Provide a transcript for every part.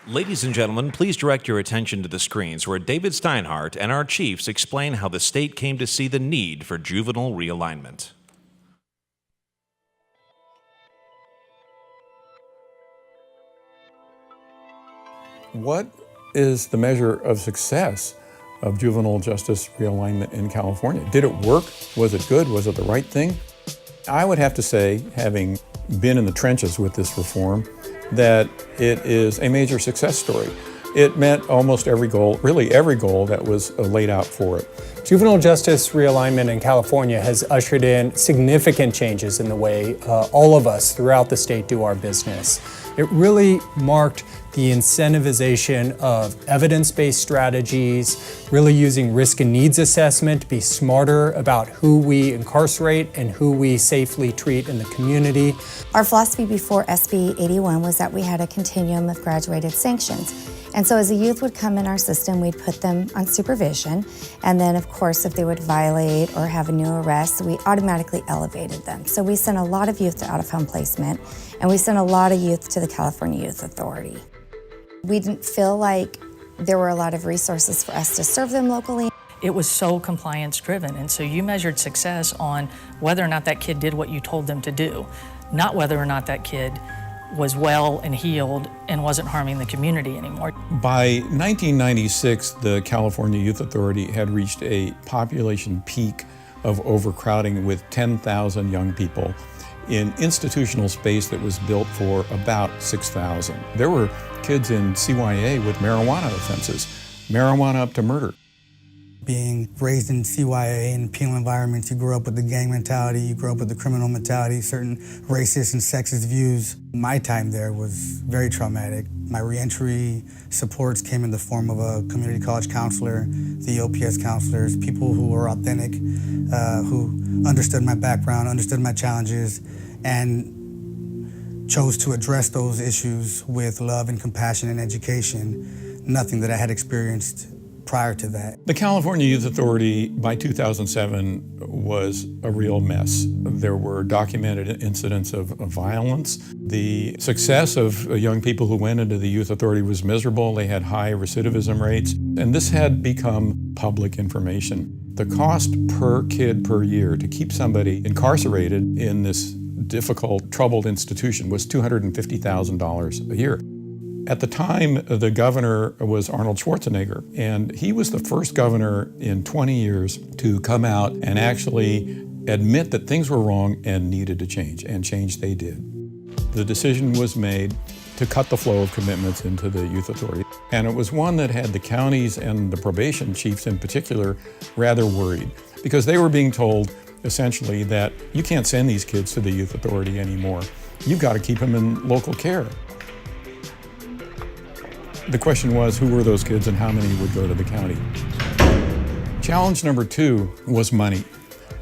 Ladies and gentlemen, please direct your attention to the screens where David Steinhardt and our chiefs explain how the state came to see the need for juvenile realignment. What is the measure of success of juvenile justice realignment in California? Did it work? Was it good? Was it the right thing? I would have to say, having been in the trenches with this reform, that it is a major success story. It met almost every goal, really every goal that was laid out for it. Juvenile justice realignment in California has ushered in significant changes in the way all of us throughout the state do our business. It really marked the incentivization of evidence-based strategies, really using risk and needs assessment to be smarter about who we incarcerate and who we safely treat in the community. Our philosophy before SB 81 was that we had a continuum of graduated sanctions. And so as a youth would come in our system, we'd put them on supervision. And then of course, if they would violate or have a new arrest, we automatically elevated them. So we sent a lot of youth to out-of-home placement, and we sent a lot of youth to the California Youth Authority. We didn't feel like there were a lot of resources for us to serve them locally. It was so compliance driven, and so you measured success on whether or not that kid did what you told them to do, not whether or not that kid was well and healed and wasn't harming the community anymore. By 1996, the California Youth Authority had reached a population peak of overcrowding with 10,000 young people in institutional space that was built for about 6,000. There were kids in CYA with marijuana offenses, marijuana up to murder. Being raised in CYA and penal environments, you grow up with the gang mentality, you grow up with the criminal mentality, certain racist and sexist views. My time there was very traumatic. My reentry supports came in the form of a community college counselor, the OPS counselors, people who were authentic, who understood my background, understood my challenges, and chose to address those issues with love and compassion and education, nothing that I had experienced prior to that. The California Youth Authority by 2007 was a real mess. There were documented incidents of violence. The success of young people who went into the Youth Authority was miserable. They had high recidivism rates, and this had become public information. The cost per kid per year to keep somebody incarcerated in this difficult, troubled institution was $250,000 a year. At the time, the governor was Arnold Schwarzenegger, and he was the first governor in 20 years to come out and actually admit that things were wrong and needed to change, and change they did. The decision was made to cut the flow of commitments into the Youth Authority, and it was one that had the counties and the probation chiefs in particular rather worried, because they were being told essentially that you can't send these kids to the Youth Authority anymore. You've got to keep them in local care. The question was, who were those kids and how many would go to the county? Challenge number 2 was money.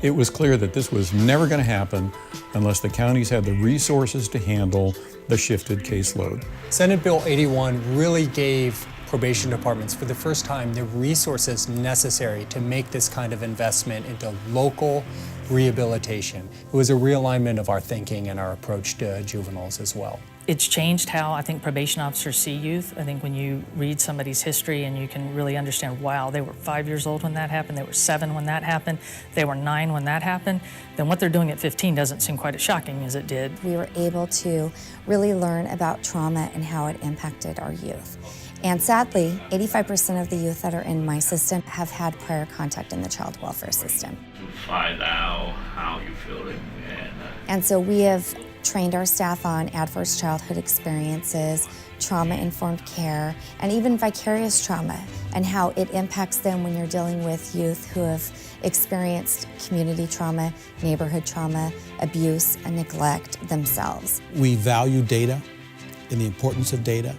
It was clear that this was never going to happen unless the counties had the resources to handle the shifted caseload. Senate Bill 81 really gave probation departments for the first time the resources necessary to make this kind of investment into local rehabilitation. It was a realignment of our thinking and our approach to juveniles as well. It's changed how I think probation officers see youth. I think when you read somebody's history and you can really understand, wow, they were 5 years old when that happened, they were 7 when that happened, they were 9 when that happened, then what they're doing at 15 doesn't seem quite as shocking as it did. We were able to really learn about trauma and how it impacted our youth. And sadly, 85% of the youth that are in my system have had prior contact in the child welfare system. To find out how you feeling and so we have trained our staff on adverse childhood experiences, trauma-informed care, and even vicarious trauma, and how it impacts them when you're dealing with youth who have experienced community trauma, neighborhood trauma, abuse, and neglect themselves. We value data and the importance of data,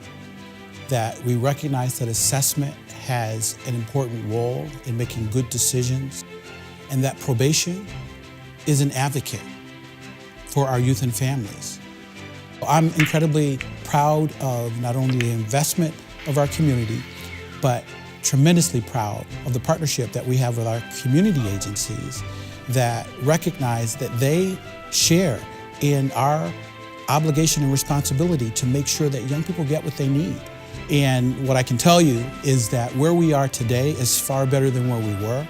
that we recognize that assessment has an important role in making good decisions, and that probation is an advocate for our youth and families. I'm incredibly proud of not only the investment of our community, but tremendously proud of the partnership that we have with our community agencies that recognize that they share in our obligation and responsibility to make sure that young people get what they need. And what I can tell you is that where we are today is far better than where we were.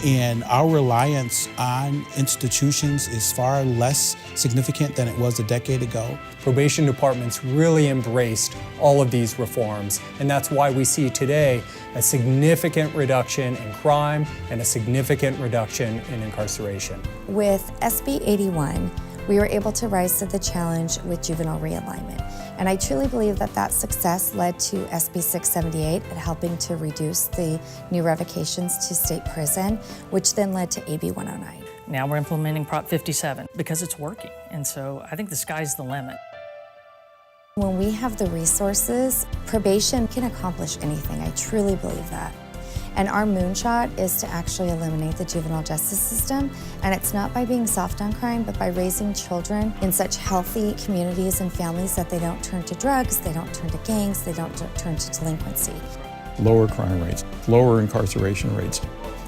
And our reliance on institutions is far less significant than it was a decade ago. Probation departments really embraced all of these reforms, and that's why we see today a significant reduction in crime and a significant reduction in incarceration. With SB 81, we were able to rise to the challenge with juvenile realignment. And I truly believe that that success led to SB 678 at helping to reduce the new revocations to state prison, which then led to AB 109. Now we're implementing Prop 57 because it's working. And so I think the sky's the limit. When we have the resources, probation can accomplish anything. I truly believe that. And our moonshot is to actually eliminate the juvenile justice system. And it's not by being soft on crime, but by raising children in such healthy communities and families that they don't turn to drugs, they don't turn to gangs, they don't turn to delinquency. Lower crime rates, lower incarceration rates,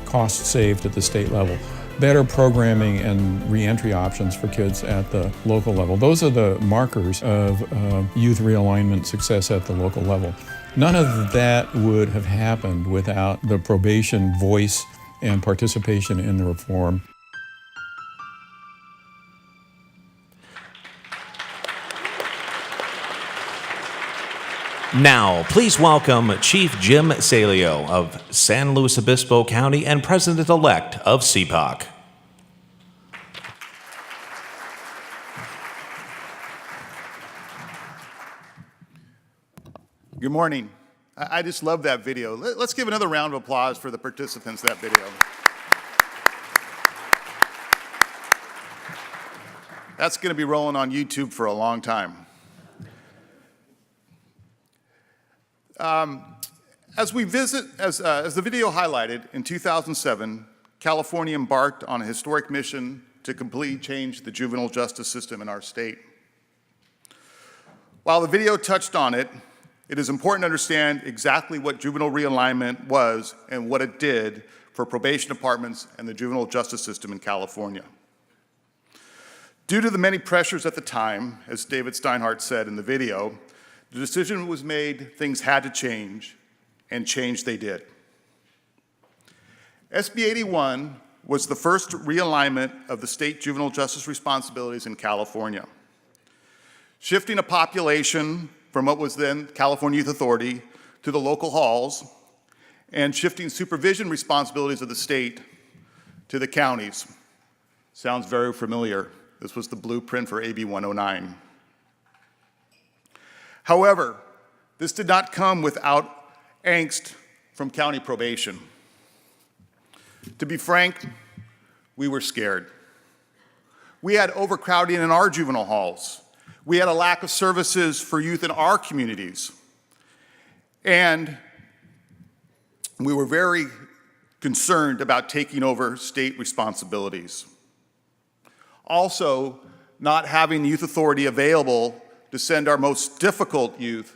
costs saved at the state level, better programming and reentry options for kids at the local level. Those are the markers of youth realignment success at the local level. None of that would have happened without the probation voice and participation in the reform. Now, please welcome Chief Jim Salio of San Luis Obispo County and President-elect of CPOC. Good morning. I just love that video. Let's give another round of applause for the participants of that video. That's going to be rolling on YouTube for a long time. As the video highlighted, in 2007, California embarked on a historic mission to completely change the juvenile justice system in our state. While the video touched on it, it is important to understand exactly what juvenile realignment was and what it did for probation departments and the juvenile justice system in California. Due to the many pressures at the time, as David Steinhardt said in the video, the decision was made, things had to change, and change they did. SB 81 was the first realignment of the state juvenile justice responsibilities in California, shifting a population from what was then California Youth Authority to the local halls, and shifting supervision responsibilities of the state to the counties. Sounds very familiar. This was the blueprint for AB 109. However, this did not come without angst from county probation. To be frank, we were scared. We had overcrowding in our juvenile halls. We had a lack of services for youth in our communities. And we were very concerned about taking over state responsibilities. Also, not having the youth authority available to send our most difficult youth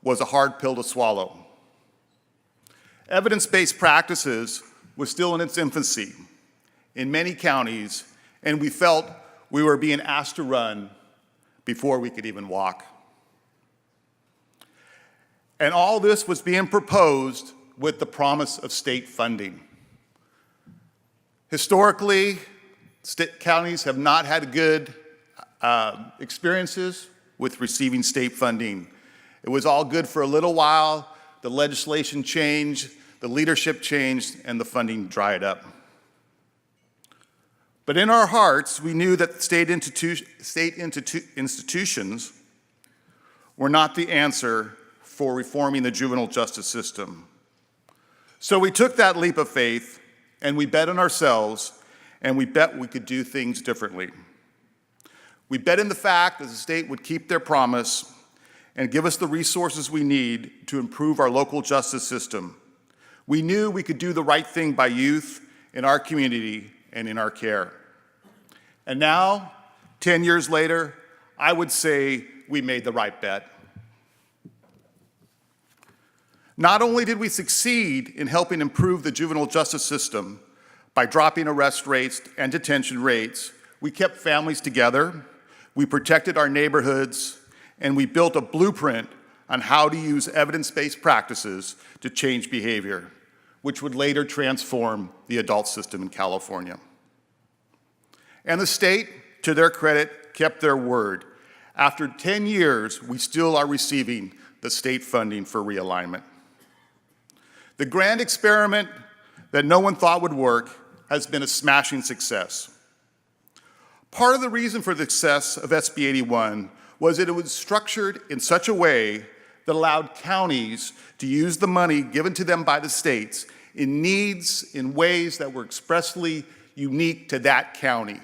was a hard pill to swallow. Evidence-based practices was still in its infancy in many counties, and we felt we were being asked to run before we could even walk. And all this was being proposed with the promise of state funding. Historically, state counties have not had good experiences with receiving state funding. It was all good for a little while, the legislation changed, the leadership changed, and the funding dried up. But in our hearts, we knew that state institutions were not the answer for reforming the juvenile justice system. So we took that leap of faith, and we bet on ourselves, and we bet we could do things differently. We bet in the fact that the state would keep their promise and give us the resources we need to improve our local justice system. We knew we could do the right thing by youth in our community and in our care. And now, 10 years later, I would say we made the right bet. Not only did we succeed in helping improve the juvenile justice system by dropping arrest rates and detention rates, we kept families together, we protected our neighborhoods, and we built a blueprint on how to use evidence-based practices to change behavior, which would later transform the adult system in California. And the state, to their credit, kept their word. After 10 years, we still are receiving the state funding for realignment. The grand experiment that no one thought would work has been a smashing success. Part of the reason for the success of SB 81 was that it was structured in such a way that allowed counties to use the money given to them by the states in needs in ways that were expressly unique to that county.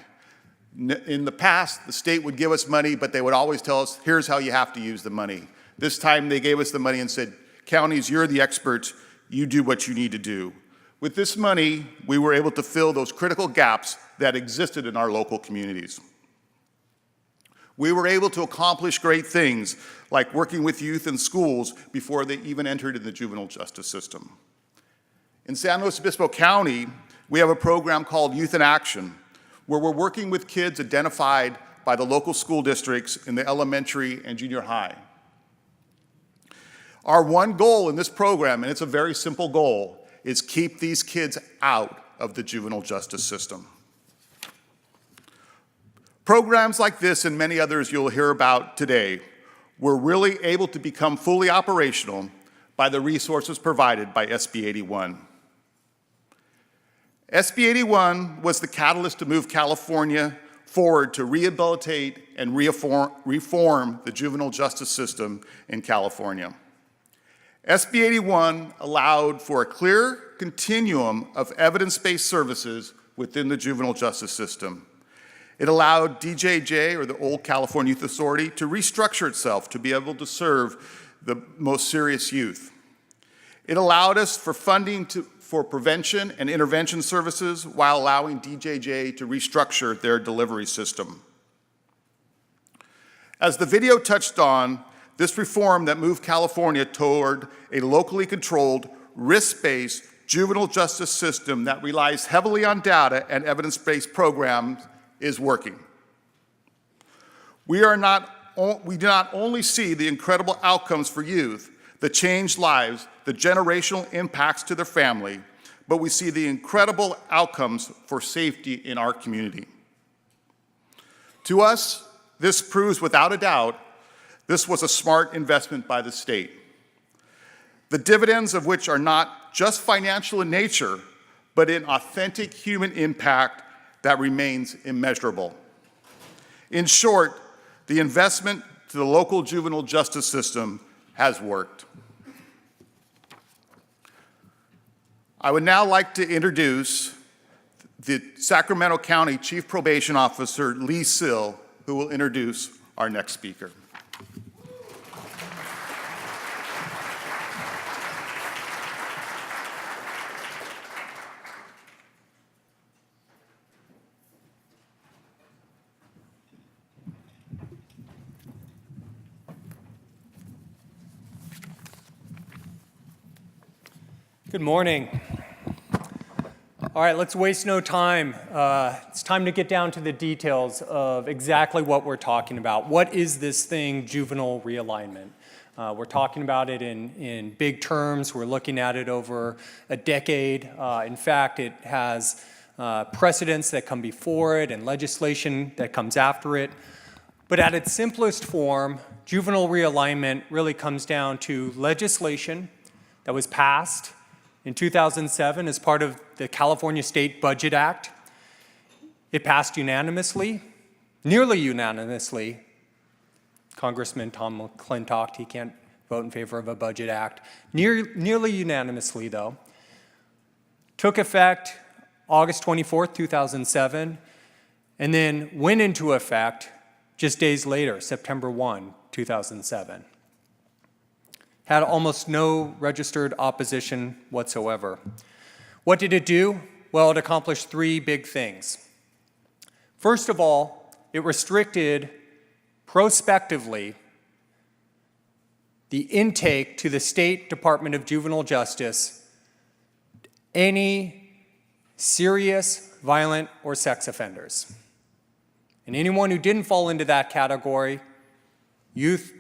In the past, the state would give us money, but they would always tell us, here's how you have to use the money. This time they gave us the money and said, counties, you're the experts, you do what you need to do. With this money, we were able to fill those critical gaps that existed in our local communities. We were able to accomplish great things, like working with youth in schools before they even entered in the juvenile justice system. In San Luis Obispo County, we have a program called Youth in Action, where we're working with kids identified by the local school districts in the elementary and junior high. Our one goal in this program, and it's a very simple goal, is keep these kids out of the juvenile justice system. Programs like this and many others you'll hear about today were really able to become fully operational by the resources provided by SB 81. SB 81 was the catalyst to move California forward to rehabilitate and reform the juvenile justice system in California. SB 81 allowed for a clear continuum of evidence-based services within the juvenile justice system. It allowed DJJ, or the Old California Youth Authority, to restructure itself to be able to serve the most serious youth. It allowed us for funding for prevention and intervention services while allowing DJJ to restructure their delivery system. As the video touched on, this reform that moved California toward a locally controlled, risk-based juvenile justice system that relies heavily on data and evidence-based programs is working. We do not only see the incredible outcomes for youth, the changed lives, the generational impacts to their family, but we see the incredible outcomes for safety in our community. To us, this proves without a doubt this was a smart investment by the state, the dividends of which are not just financial in nature, but in authentic human impact that remains immeasurable. In short, the investment to the local juvenile justice system has worked. I would now like to introduce the Sacramento County Chief Probation Officer, Lee Sill, who will introduce our next speaker. Good morning. All right, let's waste no time. It's time to get down to the details of exactly what we're talking about. What is this thing, juvenile realignment? We're talking about it in big terms. We're looking at it over a decade. In fact, it has precedents that come before it and legislation that comes after it. But at its simplest form, juvenile realignment really comes down to legislation that was passed in 2007 as part of the California State Budget Act. It passed unanimously, nearly unanimously. Congressman Tom McClintock, he can't vote in favor of a budget act. Nearly unanimously, though. Took effect August 24th, 2007, and then went into effect just days later, September 1, 2007. Had almost no registered opposition whatsoever. What did it do? Well, it accomplished three big things. First of all, it restricted prospectively the intake to the State Department of Juvenile Justice any serious, violent, or sex offenders. And anyone who didn't fall into that category, youth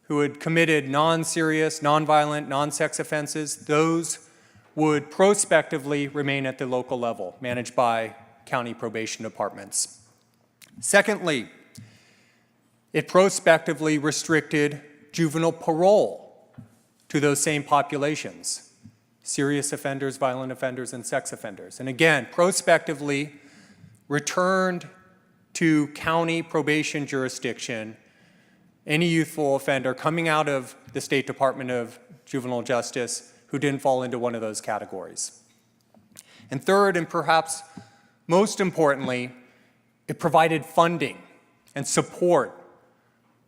who had committed non-serious, non-violent, non-sex offenses, those would prospectively remain at the local level, managed by county probation departments. Secondly, it prospectively restricted juvenile parole to those same populations, serious offenders, violent offenders, and sex offenders. And again, prospectively returned to county probation jurisdiction any youthful offender coming out of the State Department of Juvenile Justice who didn't fall into one of those categories. And third, and perhaps most importantly, it provided funding and support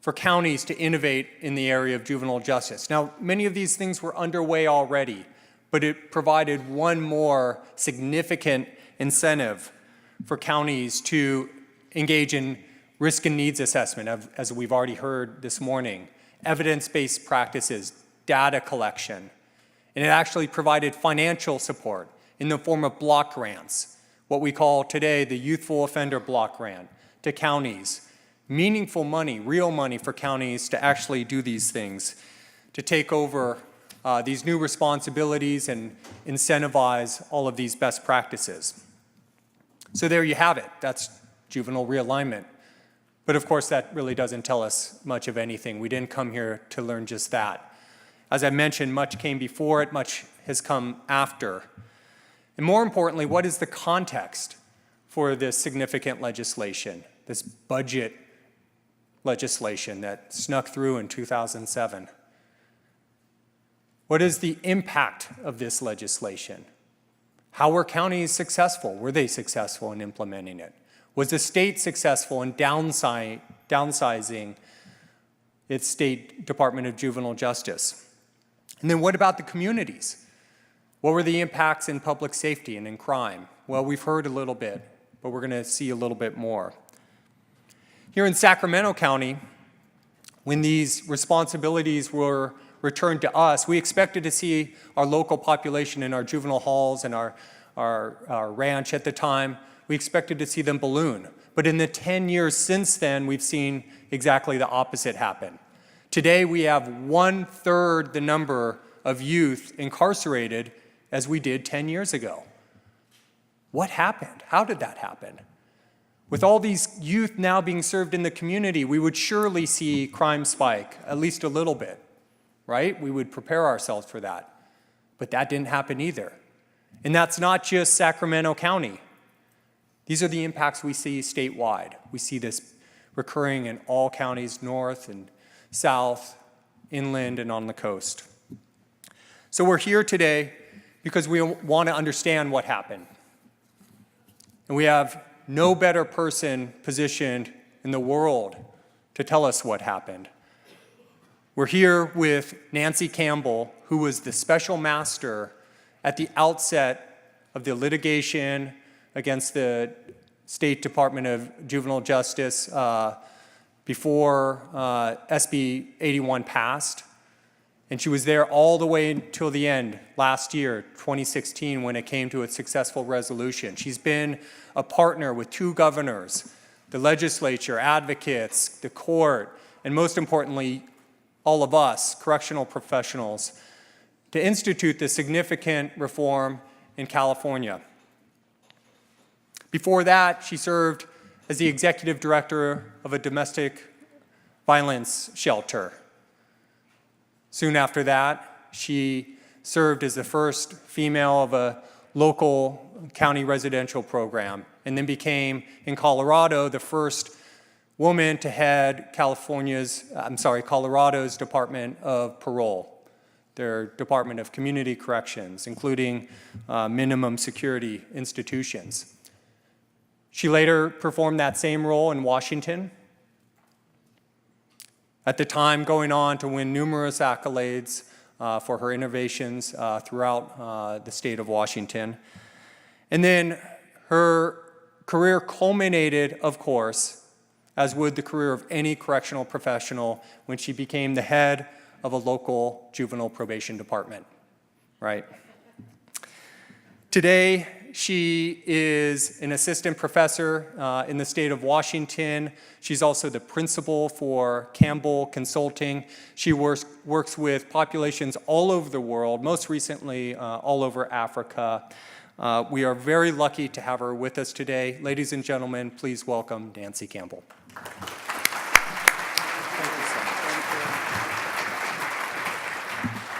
for counties to innovate in the area of juvenile justice. Now, many of these things were underway already, but it provided one more significant incentive for counties to engage in risk and needs assessment, as we've already heard this morning, evidence-based practices, data collection, and it actually provided financial support in the form of block grants, what we call today the Youthful Offender Block Grant, to counties. Meaningful money, real money for counties to actually do these things, to take over these new responsibilities and incentivize all of these best practices. So there you have it. That's juvenile realignment. But of course, that really doesn't tell us much of anything. We didn't come here to learn just that. As I mentioned, much came before it, much has come after. And more importantly, what is the context for this significant legislation, this budget legislation that snuck through in 2007? What is the impact of this legislation? How were counties successful? Were they successful in implementing it? Was the state successful in downsizing its State Department of Juvenile Justice? And then what about the communities? What were the impacts in public safety and in crime? Well, we've heard a little bit, but we're going to see a little bit more. Here in Sacramento County, when these responsibilities were returned to us, we expected to see our local population in our juvenile halls and our ranch at the time, we expected to see them balloon. But in the 10 years since then, we've seen exactly the opposite happen. Today, we have 1/3 the number of youth incarcerated as we did 10 years ago. What happened? How did that happen? With all these youth now being served in the community, we would surely see crime spike, at least a little bit, right? We would prepare ourselves for that. But that didn't happen either. And that's not just Sacramento County. These are the impacts we see statewide. We see this recurring in all counties, north and south, inland, and on the coast. So we're here today because we want to understand what happened. And we have no better person positioned in the world to tell us what happened. We're here with Nancy Campbell, who was the special master at the outset of the litigation against the State Department of Juvenile Justice before SB 81 passed. And she was there all the way until the end last year, 2016, when it came to its successful resolution. She's been a partner with 2 governors, the legislature, advocates, the court, and most importantly, all of us, correctional professionals, to institute this significant reform in California. Before that, she served as the executive director of a domestic violence shelter. Soon after that, she served as the first female of a local county residential program, and then became, in Colorado, the first woman to head Colorado's Department of Parole, their Department of Community Corrections, including minimum security institutions. She later performed that same role in Washington, at the time going on to win numerous accolades for her innovations throughout the state of Washington. And then her career culminated, of course, as would the career of any correctional professional, when she became the head of a local juvenile probation department, right? Today, She is an assistant professor in the state of Washington. She's also the principal for Campbell Consulting. She works with populations all over the world, most recently all over Africa. We are very lucky to have her with us today. Ladies and gentlemen, please welcome Nancy Campbell.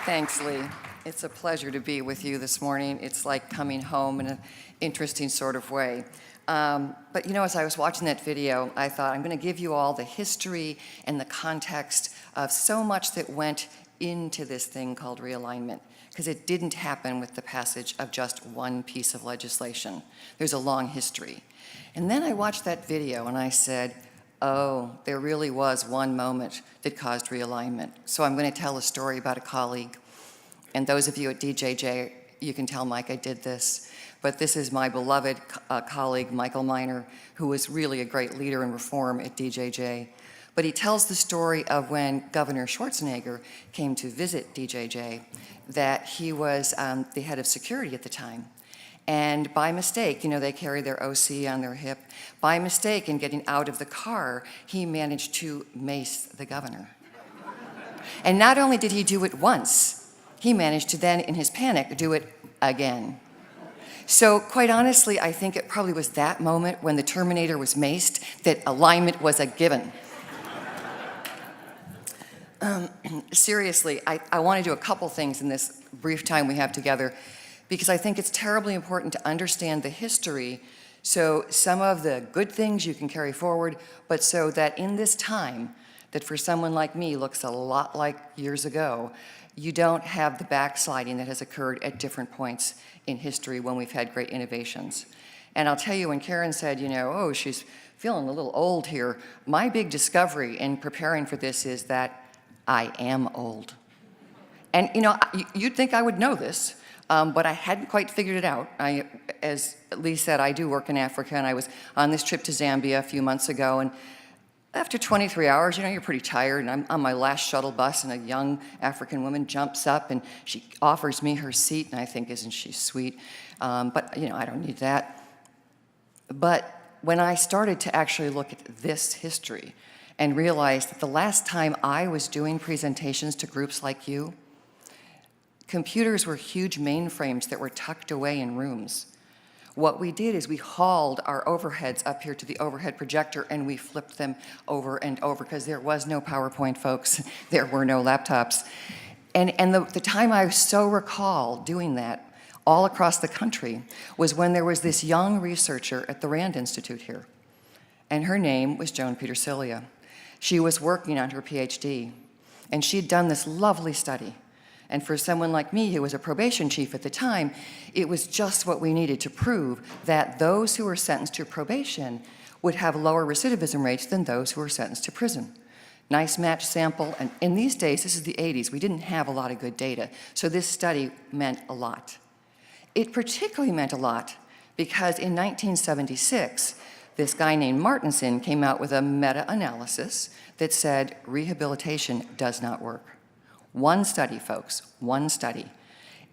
Thanks, Lee. It's a pleasure to be with you this morning. It's like coming home in an interesting sort of way. But you know, as I was watching that video, I thought I'm going to give you all the history and the context of so much that went into this thing called realignment, because it didn't happen with the passage of just one piece of legislation. There's a long history. And then I watched that video and I said, oh, there really was one moment that caused realignment. So I'm going to tell a story about a colleague. And those of you at DJJ, you can tell Mike I did this. But this is my beloved colleague, Michael Miner, who was really a great leader in reform at DJJ. But he tells the story of when Governor Schwarzenegger came to visit DJJ, that he was the head of security at the time. And by mistake, you know, they carry their OC on their hip. By mistake, in getting out of the car, he managed to mace the governor. And not only did he do it once, he managed to then, in his panic, do it again. So quite honestly, I think it probably was that moment when the Terminator was maced that alignment was a given. Seriously, I want to do a couple things in this brief time we have together, because I think it's terribly important to understand the history, so some of the good things you can carry forward, but so that in this time, that for someone like me looks a lot like years ago, you don't have the backsliding that has occurred at different points in history when we've had great innovations. And I'll tell you, when Karen said, you know, oh, she's feeling a little old here, my big discovery in preparing for this is that I am old. And you know, you'd think I would know this, but I hadn't quite figured it out. As Lee said, I do work in Africa, and I was on this trip to Zambia a few months ago, and after 23 hours, you know, you're pretty tired, and I'm on my last shuttle bus, and a young African woman jumps up, and she offers me her seat, and I think, isn't she sweet? But, you know, I don't need that. But when I started to actually look at this history and realized that the last time I was doing presentations to groups like you, computers were huge mainframes that were tucked away in rooms. What we did is we hauled our overheads up here to the overhead projector and we flipped them over and over, because there was no PowerPoint, folks. There were no laptops. And the time I so recall doing that all across the country was when there was this young researcher at the Rand Institute here. And her name was Joan Petersilia. She was working on her PhD. And she'd done this lovely study. And for someone like me, who was a probation chief at the time, it was just what we needed to prove that those who were sentenced to probation would have lower recidivism rates than those who were sentenced to prison. Nice match sample, and in these days, this is the 80s, we didn't have a lot of good data, so this study meant a lot. It particularly meant a lot because in 1976, this guy named Martinson came out with a meta-analysis that said rehabilitation does not work. One study, folks, one study.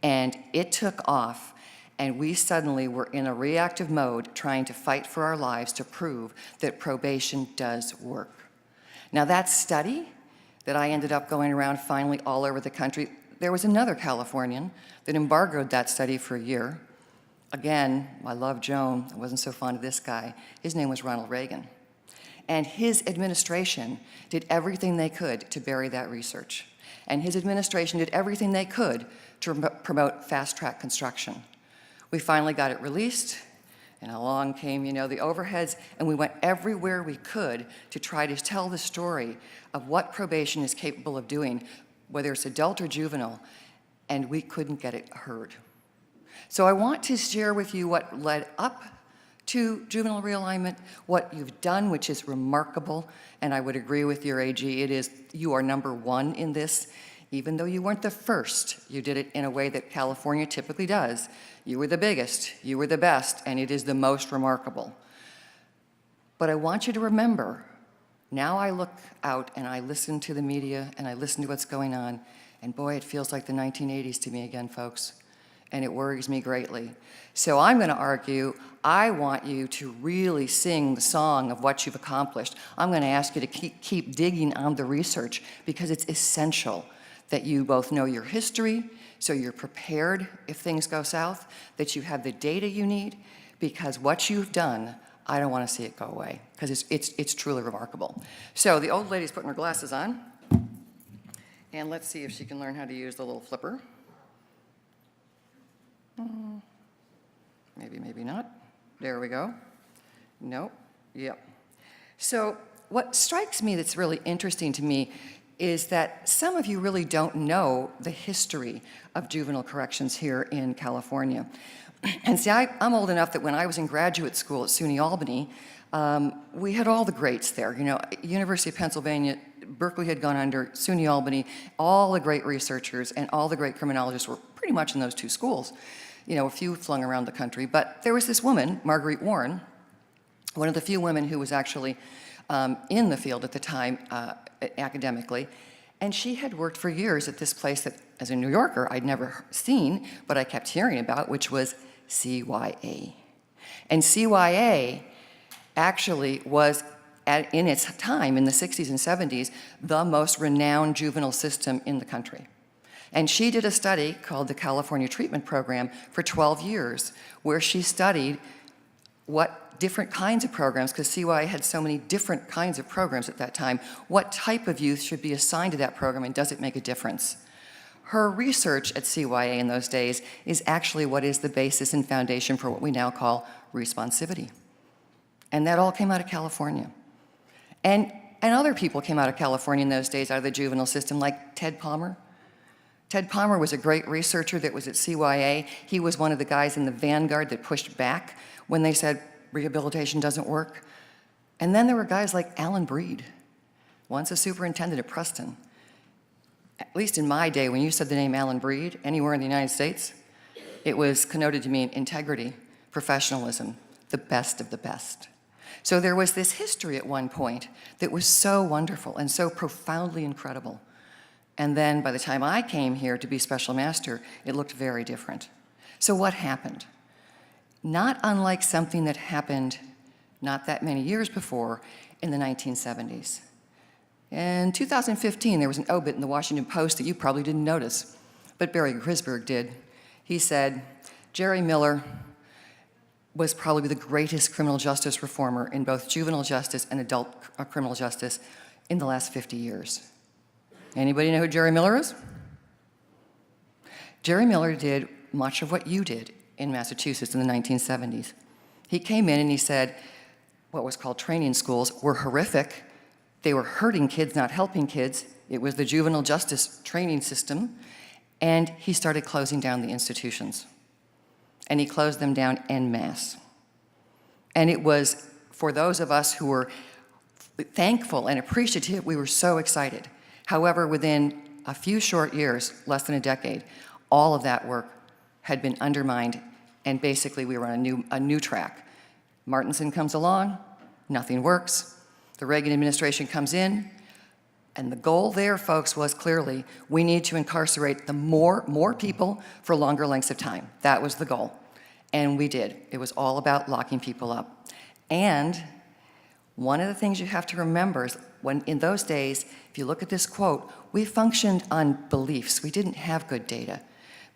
And it took off, and we suddenly were in a reactive mode trying to fight for our lives to prove that probation does work. Now that study that I ended up going around finally all over the country, there was another Californian that embargoed that study for a year. Again, I love Joan, I wasn't so fond of this guy. His name was Ronald Reagan. And his administration did everything they could to bury that research. And his administration did everything they could to promote fast-track construction. We finally got it released, and along came, you know, the overheads, and we went everywhere we could to try to tell the story of what probation is capable of doing, whether it's adult or juvenile, and we couldn't get it heard. So I want to share with you what led up to juvenile realignment, what you've done, which is remarkable, and I would agree with your AG, it is, you are number one in this. Even though you weren't the first, you did it in a way that California typically does. You were the biggest, you were the best, and it is the most remarkable. But I want you to remember, now I look out and I listen to the media and I listen to what's going on, and boy, it feels like the 1980s to me again, folks. and it worries me greatly. So I'm going to argue, I want you to really sing the song of what you've accomplished. I'm going to ask you to keep digging on the research, because it's essential that you both know your history, so you're prepared if things go south, that you have the data you need, because what you've done, I don't want to see it go away, because it's truly remarkable. So the old lady's putting her glasses on, and let's see if she can learn how to use the little flipper. Maybe, maybe not. There we go. Nope. Yep. So what strikes me that's really interesting to me is that some of you really don't know the history of juvenile corrections here in California. And see, I'm old enough that when I was in graduate school at SUNY Albany, we had all the greats there. You know, University of Pennsylvania, Berkeley had gone under, SUNY Albany, all the great researchers and all the great criminologists were pretty much in those two schools. You know, a few flung around the country. But there was this woman, Marguerite Warren, one of the few women who was actually in the field at the time academically, and she had worked for years at this place that, as a New Yorker, I'd never seen, but I kept hearing about, which was CYA. And CYA actually was, in its time, in the 60s and 70s, the most renowned juvenile system in the country. And she did a study called the California Treatment Program for 12 years, where she studied what different kinds of programs, because CYA had so many different kinds of programs at that time, what type of youth should be assigned to that program, and does it make a difference? Her research at CYA in those days is actually what is the basis and foundation for what we now call responsivity. And that all came out of California. And other people came out of California in those days, out of the juvenile system, like Ted Palmer. Ted Palmer was a great researcher that was at CYA. He was one of the guys in the vanguard that pushed back when they said rehabilitation doesn't work. And then there were guys like Alan Breed, once a superintendent at Preston. At least in my day, when you said the name Alan Breed anywhere in the United States, it was connoted to mean integrity, professionalism, the best of the best. So there was this history at one point that was so wonderful and so profoundly incredible. And then by the time I came here to be special master, it looked very different. So what happened? Not unlike something that happened not that many years before in the 1970s. In 2015, there was an obit in the Washington Post that you probably didn't notice, but Barry Grisberg did. He said, Jerry Miller was probably the greatest criminal justice reformer in both juvenile justice and adult criminal justice in the last 50 years. Anybody know who Jerry Miller is? Jerry Miller did much of what you did in Massachusetts in the 1970s. He came in and he said what was called training schools were horrific. They were hurting kids, not helping kids. It was the juvenile justice training system. And he started closing down the institutions. And he closed them down en masse. And it was, for those of us who were thankful and appreciative, we were so excited. However, within a few short years, less than a decade, all of that work had been undermined, and basically we were on a new track. Martinson comes along, nothing works. The Reagan administration comes in, and the goal there, folks, was clearly we need to incarcerate the more people for longer lengths of time. That was the goal, and we did. It was all about locking people up. And one of the things you have to remember is when in those days, if you look at this quote, we functioned on beliefs. We didn't have good data.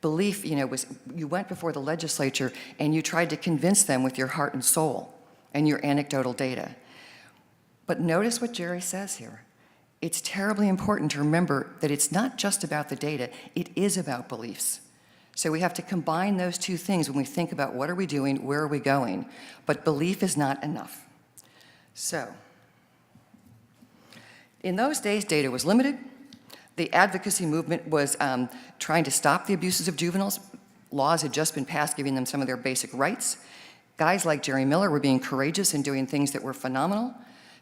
Belief, was you went before the legislature and you tried to convince them with your heart and soul and your anecdotal data. But notice what Jerry says here. It's terribly important to remember that it's not just about the data, it is about beliefs. So we have to combine those two things when we think about what are we doing, where are we going. But belief is not enough. So, in those days, data was limited. The advocacy movement was trying to stop the abuses of juveniles. Laws had just been passed giving them some of their basic rights. Guys like Jerry Miller were being courageous and doing things that were phenomenal.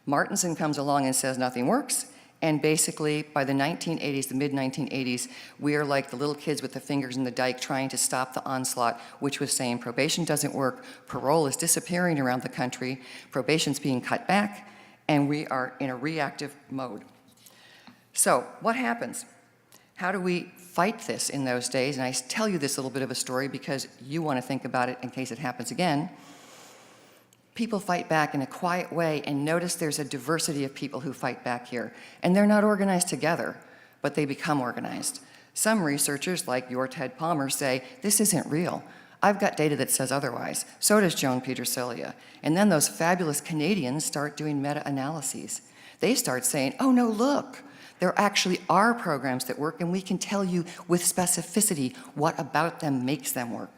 Martinson comes along and says nothing works. And basically, by the 1980s, the mid-1980s, we are like the little kids with the fingers in the dike trying to stop the onslaught, which was saying probation doesn't work, parole is disappearing around the country, probation's being cut back, and we are in a reactive mode. So what happens? How do we fight this in those days, and I tell you this little bit of a story because you want to think about it in case it happens again. People fight back in a quiet way, and notice there's a diversity of people who fight back here. And they're not organized together, but they become organized. Some researchers, like your Ted Palmer, say, this isn't real. I've got data that says otherwise. So does Joan Petersilia. And then those fabulous Canadians start doing meta-analyses. They start saying, oh no, look, there actually are programs that work, and we can tell you with specificity what about them makes them work.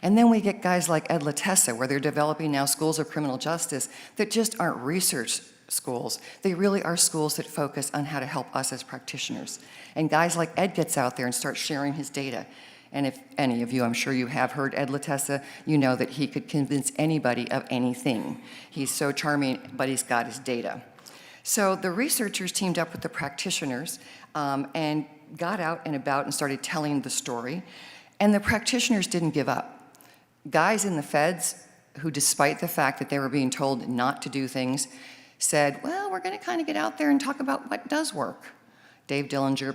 And then we get guys like Ed Latessa, where they're developing now schools of criminal justice that just aren't research schools. They really are schools that focus on how to help us as practitioners. And guys like Ed gets out there and starts sharing his data. And if any of you, I'm sure you have heard Ed Latessa, you know that he could convince anybody of anything. He's so charming, but he's got his data. So the researchers teamed up with the practitioners and got out and about and started telling the story. And the practitioners didn't give up. Guys in the feds who, despite the fact that they were being told not to do things, said, well, we're going to kind of get out there and talk about what does work. Dave Dillinger,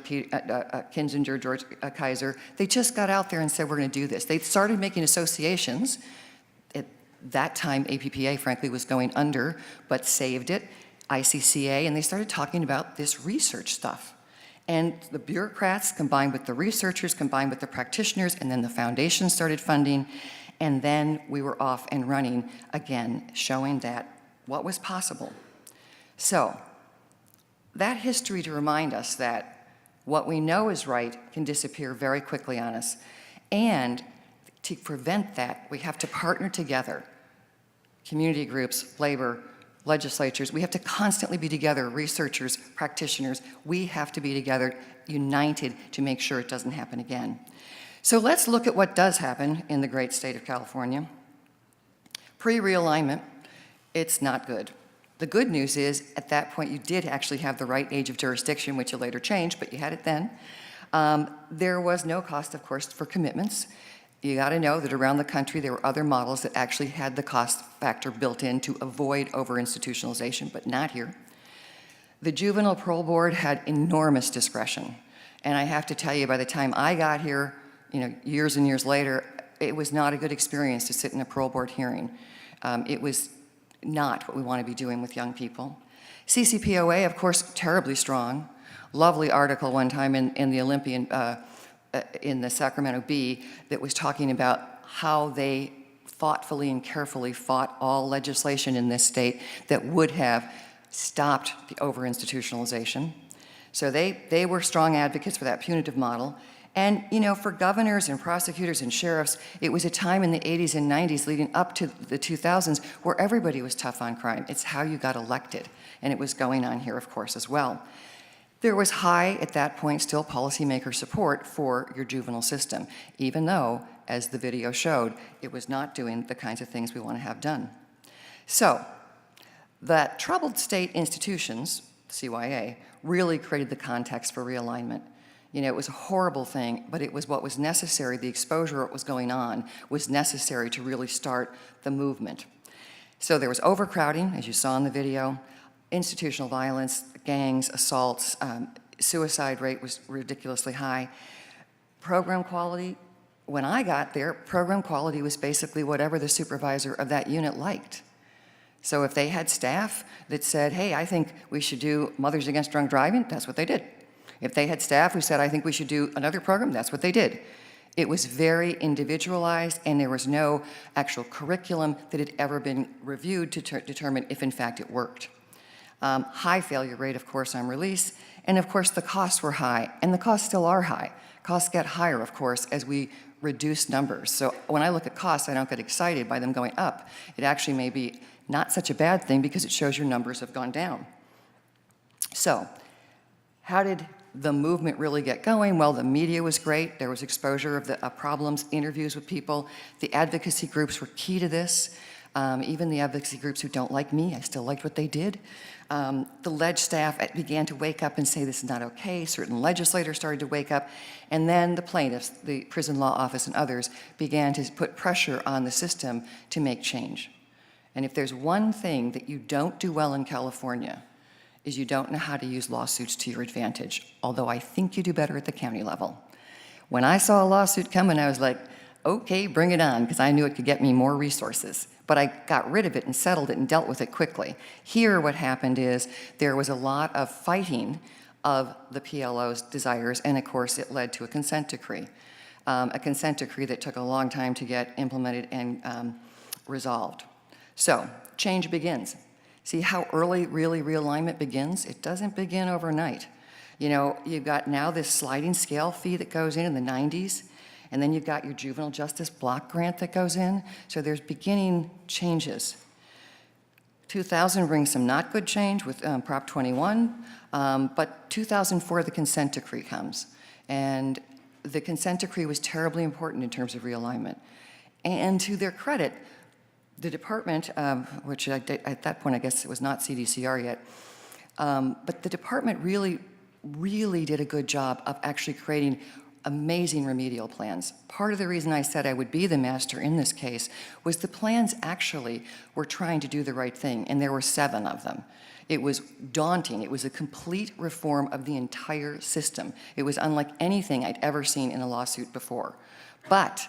Kinzinger, George Kaiser, they just got out there and said, we're going to do this. They started making associations. At that time, APPA, frankly, was going under, but saved it, ICCA, and they started talking about this research stuff. And the bureaucrats combined with the researchers, combined with the practitioners, and then the foundation started funding, and then we were off and running again, showing that what was possible. So, that history to remind us that what we know is right can disappear very quickly on us. And to prevent that, we have to partner together. Community groups, labor, legislatures, we have to constantly be together, researchers, practitioners, we have to be together, united to make sure it doesn't happen again. So let's look at what does happen in the great state of California. Pre-realignment, it's not good. The good news is, at that point, you did actually have the right age of jurisdiction, which you later changed, but you had it then. There was no cost, of course, for commitments. You got to know that around the country, there were other models that actually had the cost factor built in to avoid over-institutionalization, but not here. The Juvenile Parole Board had enormous discretion. And I have to tell you, by the time I got here, years and years later, it was not a good experience to sit in a parole board hearing. It was not what we want to be doing with young people. CCPOA, of course, terribly strong. Lovely article one time in the Olympian, in the Sacramento Bee, that was talking about how they thoughtfully and carefully fought all legislation in this state that would have stopped the over-institutionalization. So they were strong advocates for that punitive model. And, for governors and prosecutors and sheriffs, it was a time in the 80s and 90s leading up to the 2000s where everybody was tough on crime. It's how you got elected. And it was going on here, of course, as well. There was high, at that point, still policymaker support for your juvenile system, even though, as the video showed, it was not doing the kinds of things we want to have done. So, that troubled state institutions, CYA, really created the context for realignment. It was a horrible thing, but it was what was necessary. The exposure of what was going on was necessary to really start the movement. So there was overcrowding, as you saw in the video, institutional violence, gangs, assaults, suicide rate was ridiculously high. Program quality, when I got there, program quality was basically whatever the supervisor of that unit liked. So if they had staff that said, hey, I think we should do Mothers Against Drunk Driving, that's what they did. If they had staff who said, I think we should do another program, that's what they did. It was very individualized, and there was no actual curriculum that had ever been reviewed to determine if, in fact, it worked. High failure rate, of course, on release, and of course, the costs were high, and the costs still are high. Costs get higher, of course, as we reduce numbers. So when I look at costs, I don't get excited by them going up. It actually may be not such a bad thing because it shows your numbers have gone down. So, how did the movement really get going? Well, the media was great. There was exposure of the problems, interviews with people. The advocacy groups were key to this. Even the advocacy groups who don't like me, I still liked what they did. The ledge staff began to wake up and say this is not okay. Certain legislators started to wake up. And then the plaintiffs, the prison law office and others, began to put pressure on the system to make change. And if there's one thing that you don't do well in California, is you don't know how to use lawsuits to your advantage, although I think you do better at the county level. When I saw a lawsuit coming, I was like, okay, bring it on, because I knew it could get me more resources. But I got rid of it and settled it and dealt with it quickly. Here, what happened is there was a lot of fighting of the PLO's desires, and of course, it led to a consent decree. A consent decree that took a long time to get implemented and resolved. So, change begins. See how early really realignment begins? It doesn't begin overnight. You know, you've got now this sliding scale fee that goes in the 90s, and then you've got your juvenile justice block grant that goes in, so there's beginning changes. 2000 brings some not good change with Prop 21, but 2004 the consent decree comes, and the consent decree was terribly important in terms of realignment. And to their credit, the department, which at that point I guess it was not CDCR yet, but the department really did a good job of actually creating amazing remedial plans. Part of the reason I said I would be the master in this case was the plans actually were trying to do the right thing, and there were 7 of them. It was daunting. It was a complete reform of the entire system. It was unlike anything I'd ever seen in a lawsuit before. But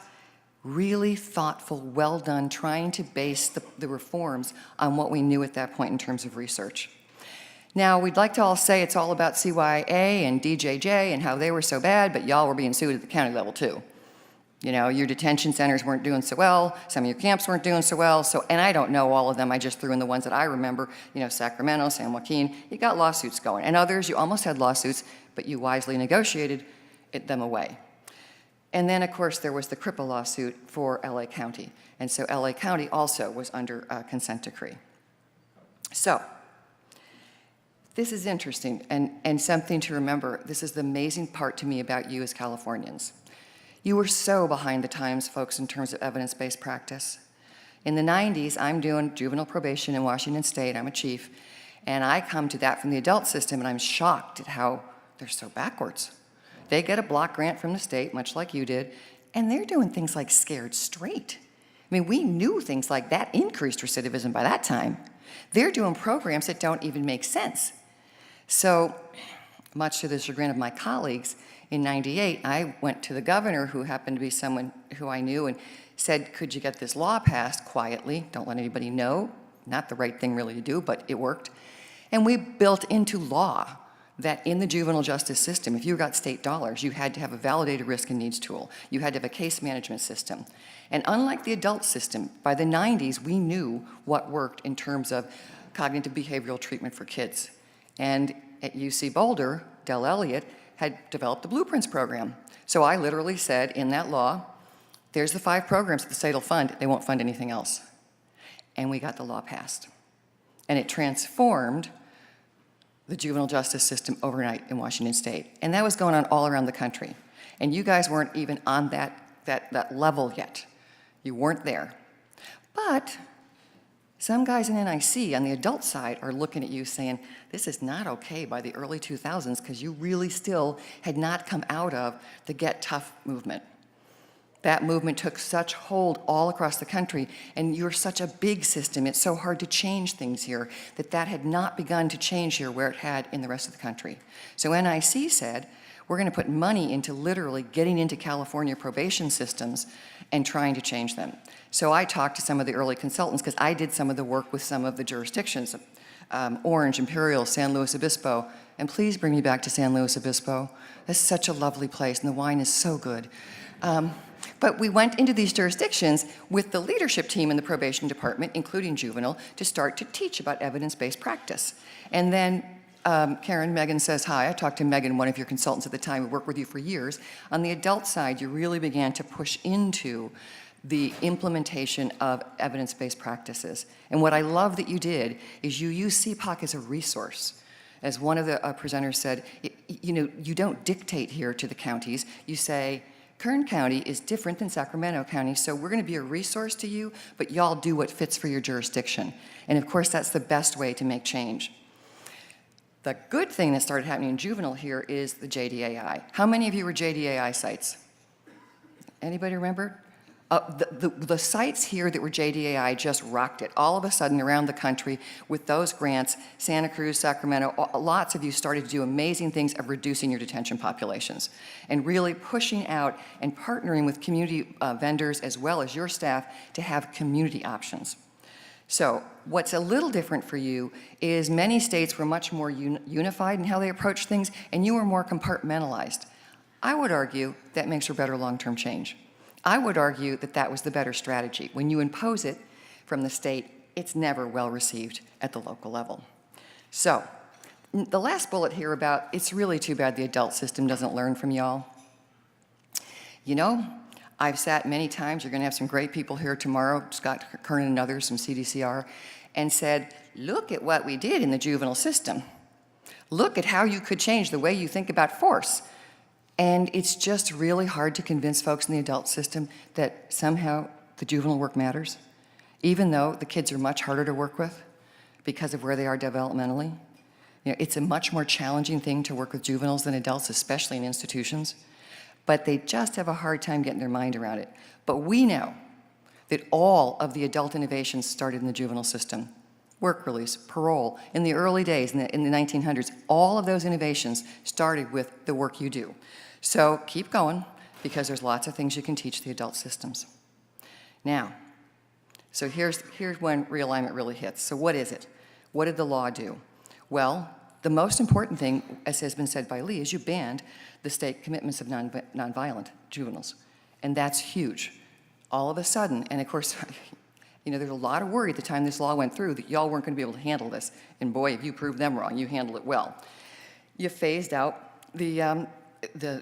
really thoughtful, well done, trying to base the reforms on what we knew at that point in terms of research. Now, we'd like to all say it's all about CYA and DJJ and how they were so bad, but y'all were being sued at the county level too. You know, your detention centers weren't doing so well, some of your camps weren't doing so well, and I don't know all of them, I just threw in the ones that I remember, you know, Sacramento, San Joaquin, you got lawsuits going. And others, you almost had lawsuits, but you wisely negotiated them away. And then, of course, there was the CRIPA lawsuit for LA County. And so LA County also was under a consent decree. So, this is interesting and something to remember. This is the amazing part to me about you as Californians. You were so behind the times, folks, in terms of evidence-based practice. In the 90s, I'm doing juvenile probation in Washington State. I'm a chief. And I come to that from the adult system, and I'm shocked at how they're so backwards. They get a block grant from the state, much like you did, and they're doing things like scared straight. I mean, we knew things like that increased recidivism by that time. They're doing programs that don't even make sense. So, much to the chagrin of my colleagues, in '98, I went to the governor, who happened to be someone who I knew, and said, could you get this law passed quietly? Don't let anybody know. Not the right thing really to do, but it worked. And we built into law that in the juvenile justice system, if you got state dollars, you had to have a validated risk and needs tool. You had to have a case management system. And unlike the adult system, by the 90s, we knew what worked in terms of cognitive behavioral treatment for kids. And at UC Boulder, Del Elliott had developed the Blueprints program. So I literally said in that law, there's the 5 programs that the state will fund, they won't fund anything else. And we got the law passed. And it transformed the juvenile justice system overnight in Washington State. And that was going on all around the country. And you guys weren't even on that level yet. You weren't there. But some guys in NIC on the adult side are looking at you saying, this is not okay by the early 2000s because you really still had not come out of the Get Tough movement. That movement took such hold all across the country, and you're such a big system, it's so hard to change things here, that had not begun to change here where it had in the rest of the country. So NIC said, we're going to put money into literally getting into California probation systems and trying to change them. So I talked to some of the early consultants because I did some of the work with some of the jurisdictions, Orange, Imperial, San Luis Obispo, and please bring me back to San Luis Obispo. That's such a lovely place, and the wine is so good. But we went into these jurisdictions with the leadership team in the probation department, including juvenile, to start to teach about evidence-based practice. And then Karen, Megan says hi. I talked to Megan, one of your consultants at the time, who worked with you for years. On the adult side, you really began to push into the implementation of evidence-based practices. And what I love that you did is you use CPOC as a resource. As one of the presenters said, you don't dictate here to the counties. You say, Kern County is different than Sacramento County, so we're going to be a resource to you, but y'all do what fits for your jurisdiction. And of course, that's the best way to make change. The good thing that started happening in juvenile here is the JDAI. How many of you were JDAI sites? Anybody remember? The sites here that were JDAI just rocked it. All of a sudden, around the country, with those grants, Santa Cruz, Sacramento, lots of you started to do amazing things of reducing your detention populations and really pushing out and partnering with community vendors as well as your staff to have community options. So what's a little different for you is many states were much more unified in how they approach things, and you were more compartmentalized. I would argue that makes for better long-term change. I would argue that that was the better strategy. When you impose it from the state, it's never well received at the local level. So, the last bullet here about, it's really too bad the adult system doesn't learn from y'all. You know, I've sat many times, you're gonna have some great people here tomorrow, Scott Kernan and others from CDCR, and said, look at what we did in the juvenile system. Look at how you could change the way you think about force. And it's just really hard to convince folks in the adult system that somehow the juvenile work matters, even though the kids are much harder to work with because of where they are developmentally. You know, it's a much more challenging thing to work with juveniles than adults, especially in institutions, but they just have a hard time getting their mind around it. But we know that all of the adult innovations started in the juvenile system. Work release, parole, in the early days, in the 1900s, all of those innovations started with the work you do. So keep going, because there's lots of things you can teach the adult systems. Now, so here's when realignment really hits. So what is it? What did the law do? Well, the most important thing, as has been said by Lee, is you banned the state commitments of nonviolent juveniles. And that's huge. All of a sudden, and of course, you know, there's a lot of worry at the time this law went through that y'all weren't going to be able to handle this. And boy, if you proved them wrong, you handled it well. You phased out the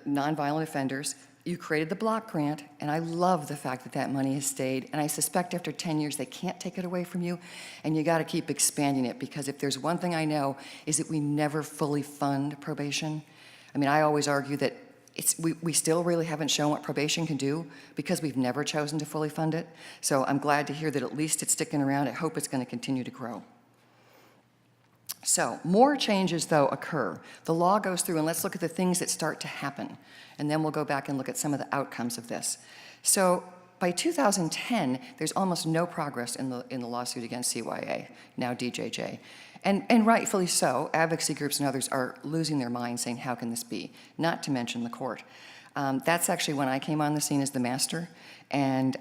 nonviolent offenders. You created the block grant, and I love the fact that that money has stayed. And I suspect after 10 years, they can't take it away from you, and you got to keep expanding it, because if there's one thing I know is that we never fully fund probation. I mean, I always argue that we still really haven't shown what probation can do because we've never chosen to fully fund it. So I'm glad to hear that at least it's sticking around. I hope it's going to continue to grow. So more changes, though, occur. The law goes through, and let's look at the things that start to happen. And then we'll go back and look at some of the outcomes of this. So by 2010, there's almost no progress in the lawsuit against CYA, now DJJ. And rightfully so. Advocacy groups and others are losing their minds saying, how can this be? Not to mention the court. That's actually when I came on the scene as the master. And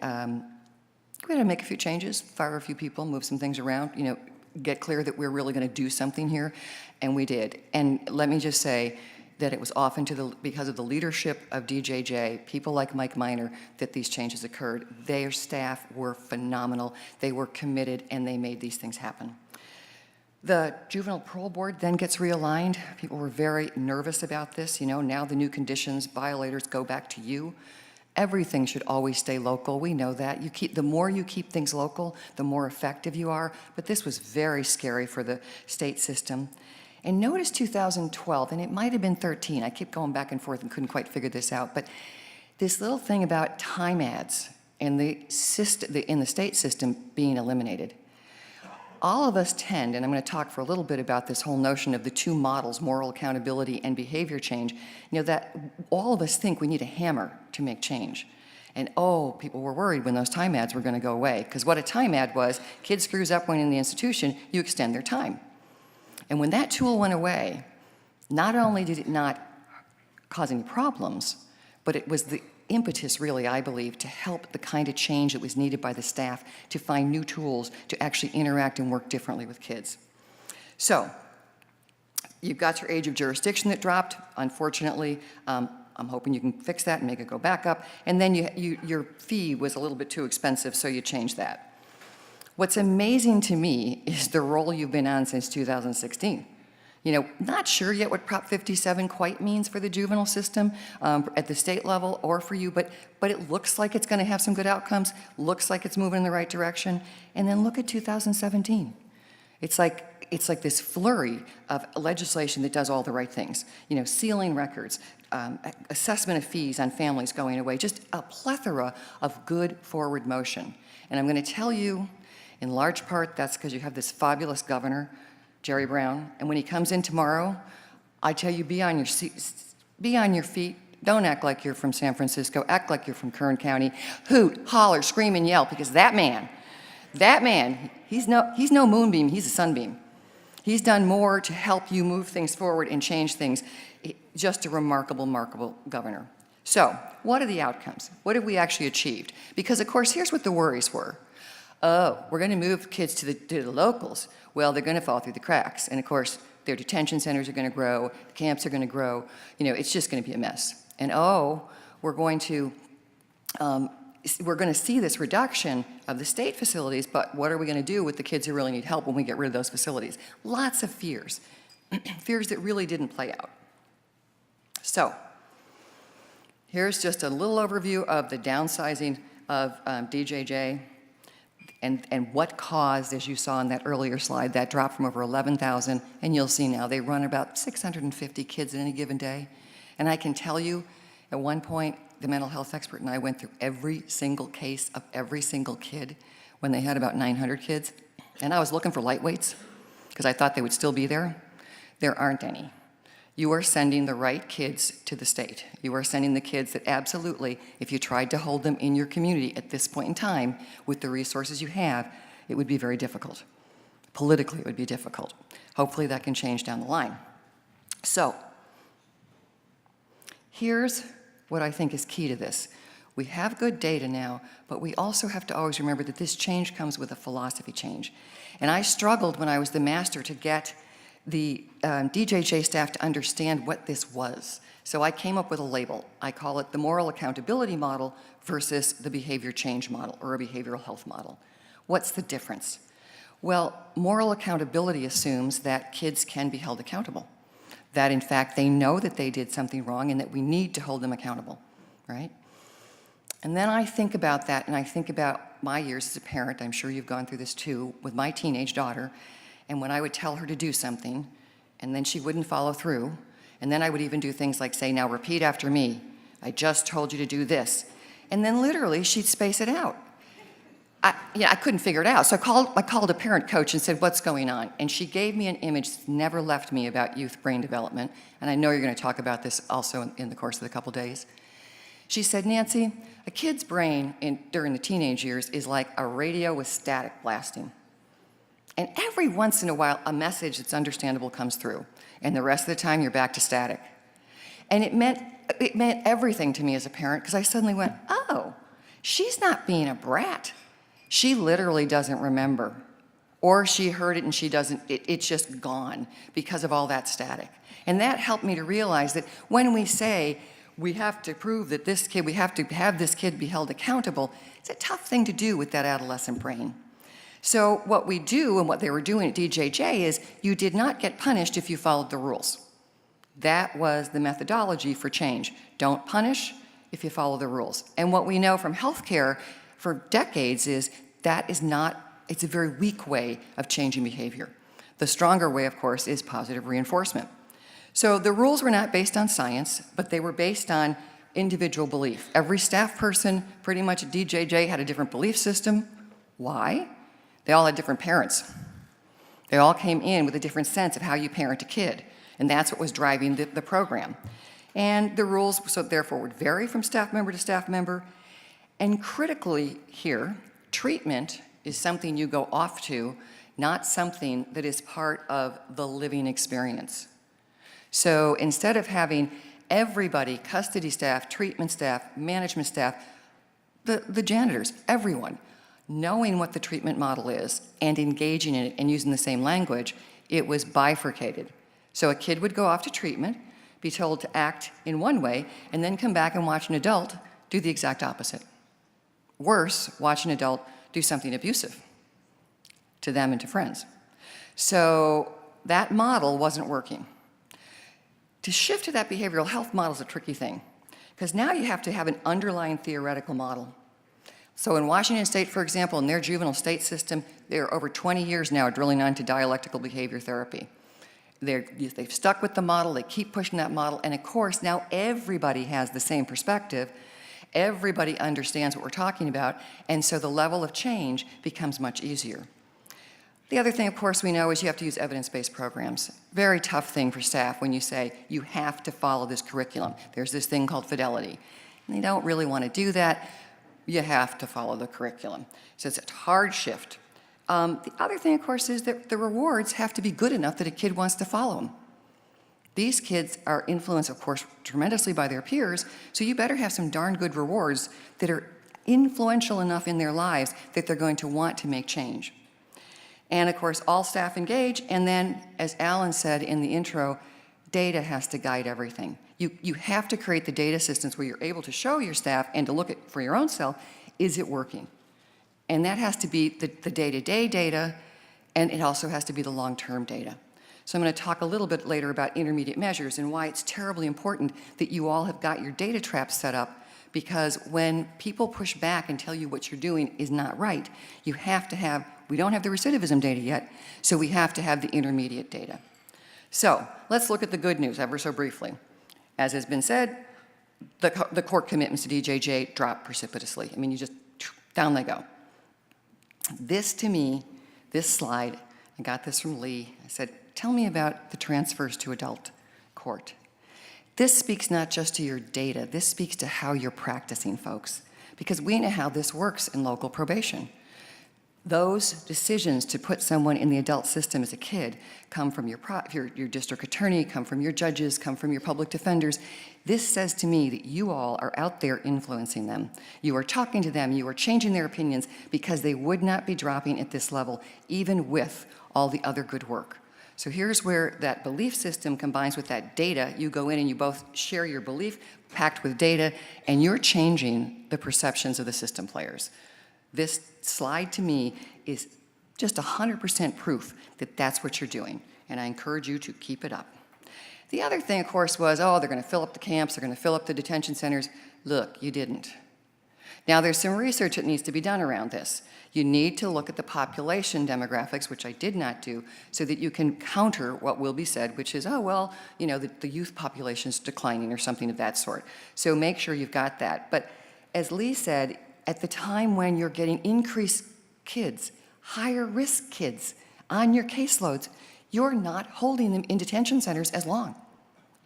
we had to make a few changes, fire a few people, move some things around, you know, get clear that we're really going to do something here, and we did. And let me just say that it was often because of the leadership of DJJ, people like Mike Miner, that these changes occurred. Their staff were phenomenal, they were committed, and they made these things happen. The Juvenile Parole Board then gets realigned. People were very nervous about this. You know, now the new conditions, violators go back to you. Everything should always stay local. We know that. The more you keep things local, the more effective you are. But this was very scary for the state system. And notice 2012, and it might have been 13. I keep going back and forth and couldn't quite figure this out. But this little thing about time ads in the state system being eliminated. All of us tend, and I'm going to talk for a little bit about this whole notion of the two models, moral accountability and behavior change, you know, that all of us think we need a hammer to make change. And oh, people were worried when those time ads were going to go away, because what a time ad was, kid screws up when in the institution, you extend their time. And when that tool went away, not only did it not cause any problems, but it was the impetus, really, I believe, to help the kind of change that was needed by the staff to find new tools to actually interact and work differently with kids. So, you've got your age of jurisdiction that dropped. Unfortunately, I'm hoping you can fix that and make it go back up. And then your fee was a little bit too expensive, so you changed that. What's amazing to me is the role you've been on since 2016. You know, not sure yet what Prop 57 quite means for the juvenile system at the state level or for you, but it looks like it's going to have some good outcomes, looks like it's moving in the right direction. And then look at 2017. It's like this flurry of legislation that does all the right things. You know, sealing records, assessment of fees on families going away, just a plethora of good forward motion. And I'm going to tell you, in large part, that's because you have this fabulous governor, Jerry Brown, and when he comes in tomorrow, I tell you, be on your feet, Don't act like you're from San Francisco. Act like you're from Kern County. Hoot, holler, scream, and yell, because that man, he's no moonbeam, he's a sunbeam. He's done more to help you move things forward and change things. Just a remarkable, remarkable governor. So, what are the outcomes? What have we actually achieved? Because, of course, here's what the worries were. Oh, we're going to move kids to the locals. Well, they're going to fall through the cracks. And, of course, their detention centers are going to grow, the camps are going to grow. You know, it's just going to be a mess. And, oh, we're going to see this reduction of the state facilities, but what are we going to do with the kids who really need help when we get rid of those facilities? Lots of fears, fears that really didn't play out. So, here's just a little overview of the downsizing of DJJ and what caused, as you saw in that earlier slide, that drop from over 11,000, and you'll see now they run about 650 kids in any given day. And I can tell you, at one point, the mental health expert and I went through every single case of every single kid when they had about 900 kids. And I was looking for lightweights because I thought they would still be there. There aren't any. You are sending the right kids to the state. You are sending the kids that absolutely, if you tried to hold them in your community at this point in time with the resources you have, it would be very difficult. Politically, it would be difficult. Hopefully that can change down the line. So, here's what I think is key to this. We have good data now, but we also have to always remember that this change comes with a philosophy change. And I struggled when I was the master to get the DJJ staff to understand what this was. So I came up with a label. I call it the moral accountability model versus the behavior change model or a behavioral health model. What's the difference? Well, moral accountability assumes that kids can be held accountable, that in fact they know that they did something wrong and that we need to hold them accountable, right? And then I think about that, and I think about my years as a parent. I'm sure you've gone through this too with my teenage daughter. And when I would tell her to do something, and then she wouldn't follow through, and then I would even do things like say, now repeat after me. I just told you to do this. And then literally she'd space it out. I couldn't figure it out. So I called a parent coach and said, what's going on? And she gave me an image that's never left me about youth brain development. And I know you're going to talk about this also in the course of the couple days. She said, Nancy, a kid's brain during the teenage years is like a radio with static blasting. And every once in a while, a message that's understandable comes through. And the rest of the time, you're back to static. And it meant everything to me as a parent, because I suddenly went, oh, she's not being a brat. She literally doesn't remember. Or she heard it and she doesn't, it's just gone because of all that static. And that helped me to realize that when we say we have to prove that this kid, we have to have this kid be held accountable, it's a tough thing to do with that adolescent brain. So what we do, and what they were doing at DJJ, is you did not get punished if you followed the rules. That was the methodology for change. Don't punish if you follow the rules. And what we know from healthcare for decades is that is not, it's a very weak way of changing behavior. The stronger way, of course, is positive reinforcement. So the rules were not based on science, but they were based on individual belief. Every staff person pretty much at DJJ had a different belief system. Why? They all had different parents. They all came in with a different sense of how you parent a kid, and that's what was driving the program. And the rules, so therefore, would vary from staff member to staff member. And critically here, treatment is something you go off to, not something that is part of the living experience. So instead of having everybody, custody staff, treatment staff, management staff, the janitors, everyone, knowing what the treatment model is and engaging in it and using the same language, it was bifurcated. So a kid would go off to treatment, be told to act in one way, and then come back and watch an adult do the exact opposite. Worse, watch an adult do something abusive to them and to friends. So that model wasn't working. To shift to that behavioral health model is a tricky thing, because now you have to have an underlying theoretical model. So in Washington State, for example, in their juvenile state system, they're over 20 years now drilling onto dialectical behavior therapy. They've stuck with the model, they keep pushing that model, and of course now everybody has the same perspective, everybody understands what we're talking about, and so the level of change becomes much easier. The other thing, of course, we know is you have to use evidence-based programs. Very tough thing for staff when you say you have to follow this curriculum. There's this thing called fidelity. And they don't really want to do that. You have to follow the curriculum. So it's a hard shift. The other thing, of course, is that the rewards have to be good enough that a kid wants to follow them. These kids are influenced, of course, tremendously by their peers, so you better have some darn good rewards that are influential enough in their lives that they're going to want to make change. And of course, all staff engage, and then, as Alan said in the intro, data has to guide everything. You have to create the data systems where you're able to show your staff and to look at for your own self, is it working? And that has to be the day-to-day data, and it also has to be the long-term data. So I'm going to talk a little bit later about intermediate measures and why it's terribly important that you all have got your data traps set up, because when people push back and tell you what you're doing is not right, you have to have, we don't have the recidivism data yet, so we have to have the intermediate data. So let's look at the good news ever so briefly. As has been said, the court commitments to DJJ drop precipitously. I mean, you just, down they go. This, to me, this slide, I got this from Lee. I said, tell me about the transfers to adult court. This speaks not just to your data, this speaks to how you're practicing, folks, because we know how this works in local probation. Those decisions to put someone in the adult system as a kid come from your district attorney, come from your judges, come from your public defenders. This says to me that you all are out there influencing them. You are talking to them, you are changing their opinions, because they would not be dropping at this level, even with all the other good work. So here's where that belief system combines with that data. You go in and you both share your belief packed with data, and you're changing the perceptions of the system players. This slide to me is just 100% proof that that's what you're doing, and I encourage you to keep it up. The other thing, of course, was, oh, they're going to fill up the camps, they're going to fill up the detention centers. Look, you didn't. Now, there's some research that needs to be done around this. You need to look at the population demographics, which I did not do, so that you can counter what will be said, which is, oh, well, you know, the youth population is declining or something of that sort. So make sure you've got that. But as Lee said, at the time when you're getting increased kids, higher risk kids on your caseloads, you're not holding them in detention centers as long.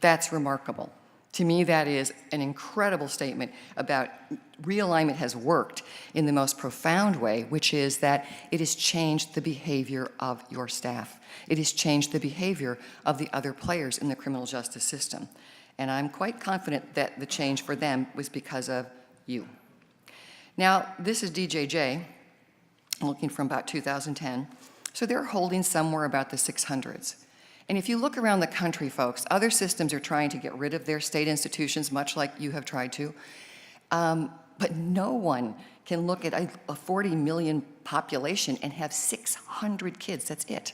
That's remarkable. To me, that is an incredible statement about realignment has worked in the most profound way, which is that it has changed the behavior of your staff. It has changed the behavior of the other players in the criminal justice system. And I'm quite confident that the change for them was because of you. Now, this is DJJ, looking from about 2010. So they're holding somewhere about the 600s. And if you look around the country, folks, other systems are trying to get rid of their state institutions, much like you have tried to. But no one can look at a 40 million population and have 600 kids, that's it,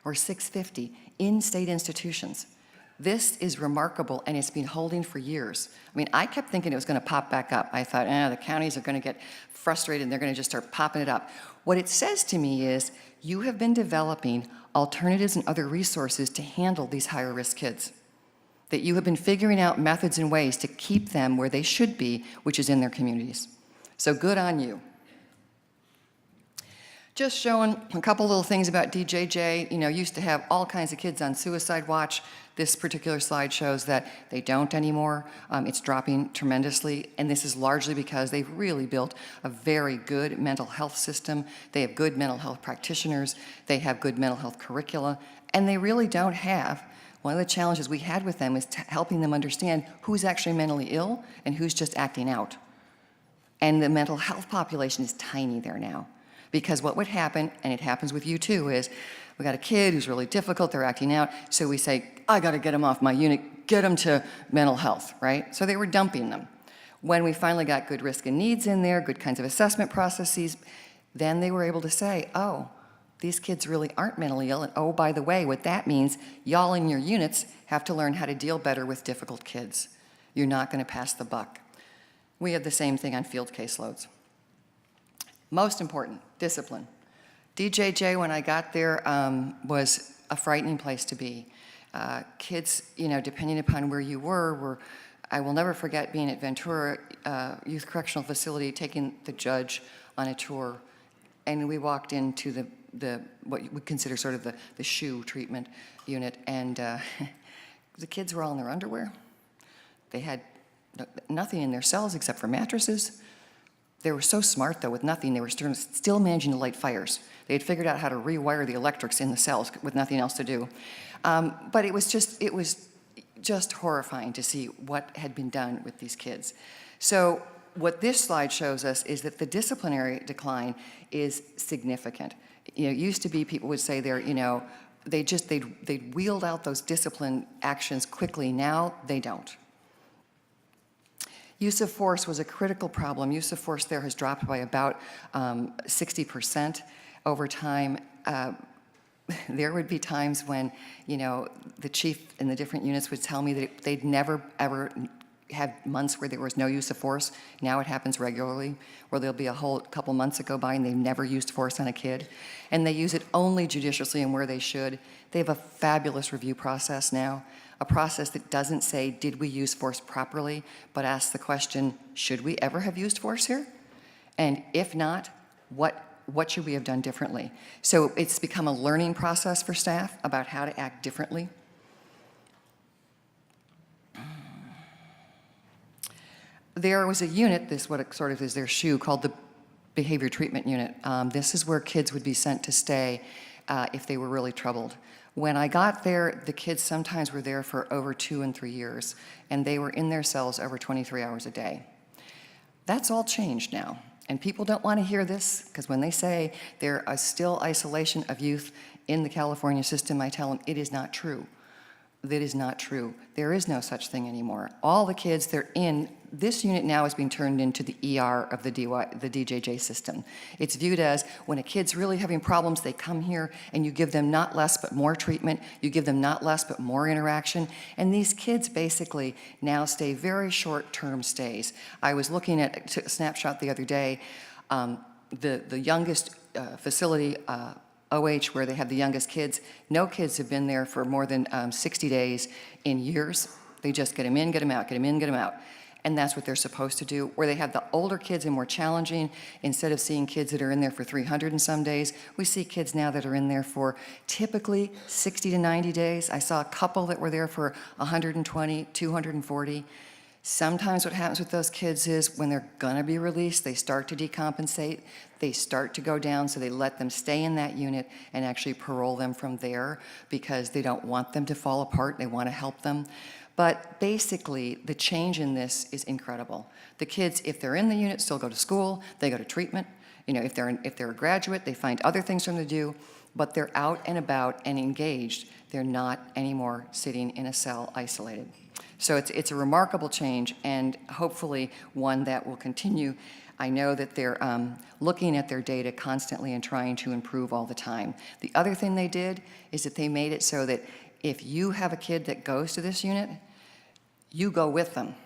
or 650, in state institutions. This is remarkable, and it's been holding for years. I mean, I kept thinking it was going to pop back up. I thought, the counties are going to get frustrated, and they're going to just start popping it up. What it says to me is, you have been developing alternatives and other resources to handle these higher risk kids. That you have been figuring out methods and ways to keep them where they should be, which is in their communities. So good on you. Just showing a couple little things about DJJ. You know, used to have all kinds of kids on suicide watch. This particular slide shows that they don't anymore. It's dropping tremendously, and this is largely because they've really built a very good mental health system. They have good mental health practitioners. They have good mental health curricula, and they really don't have. One of the challenges we had with them is helping them understand who's actually mentally ill and who's just acting out. And the mental health population is tiny there now. Because what would happen, and it happens with you too, is we got a kid who's really difficult, they're acting out, so we say, I gotta get them off my unit, get them to mental health, right? So they were dumping them. When we finally got good risk and needs in there, good kinds of assessment processes, then they were able to say, oh, these kids really aren't mentally ill, and oh, by the way, what that means, y'all in your units have to learn how to deal better with difficult kids. You're not gonna pass the buck. We have the same thing on field caseloads. Most important, discipline. DJJ, when I got there, was a frightening place to be. Kids, you know, depending upon where you were, I will never forget being at Ventura Youth Correctional Facility, taking the judge on a tour, and we walked into what you would consider sort of the SHU treatment unit, and the kids were all in their underwear. They had nothing in their cells except for mattresses. They were so smart, though, with nothing. They were still managing to light fires. They had figured out how to rewire the electrics in the cells with nothing else to do. But it was just horrifying to see what had been done with these kids. So what this slide shows us is that the disciplinary decline is significant. You know, it used to be people would say they'd wheeled out those discipline actions quickly. Now they don't. Use of force was a critical problem. Use of force there has dropped by about 60% over time. There would be times when, the chief in the different units would tell me that they'd never, ever have months where there was no use of force. Now it happens regularly, where there'll be a whole couple months that go by and they've never used force on a kid. And they use it only judiciously and where they should. They have a fabulous review process now, a process that doesn't say, did we use force properly, but asks the question, should we ever have used force here? And if not, what should we have done differently? So it's become a learning process for staff about how to act differently. There was a unit, what sort of is their SHU, called the Behavior Treatment Unit. This is where kids would be sent to stay if they were really troubled. When I got there, the kids sometimes were there for over 2 and 3 years, and they were in their cells over 23 hours a day. That's all changed now. And people don't want to hear this, because when they say there is still isolation of youth in the California system, I tell them it is not true. That is not true. There is no such thing anymore. All the kids, they're in, this unit now is being turned into the ER of the DJJ system. It's viewed as when a kid's really having problems, they come here and you give them not less but more treatment, you give them not less but more interaction, and these kids basically now stay very short-term stays. I was looking at a snapshot the other day, the youngest facility, OH, where they have the youngest kids, no kids have been there for more than 60 days in years. They just get them in, get them out, get them in, get them out. And that's what they're supposed to do. Where they have the older kids and more challenging, instead of seeing kids that are in there for 300 and some days, we see kids now that are in there for typically 60 to 90 days. I saw a couple that were there for 120, 240. Sometimes what happens with those kids is when they're gonna be released, they start to decompensate, they start to go down, so they let them stay in that unit and actually parole them from there because they don't want them to fall apart, they wanna help them. But basically, the change in this is incredible. The kids, if they're in the unit, still go to school, they go to treatment. If they're a graduate, they find other things for them to do, but they're out and about and engaged. They're not anymore sitting in a cell isolated. So it's a remarkable change, and hopefully one that will continue. I know that they're looking at their data constantly and trying to improve all the time. The other thing they did is that they made it so that if you have a kid that goes to this unit, you go with them.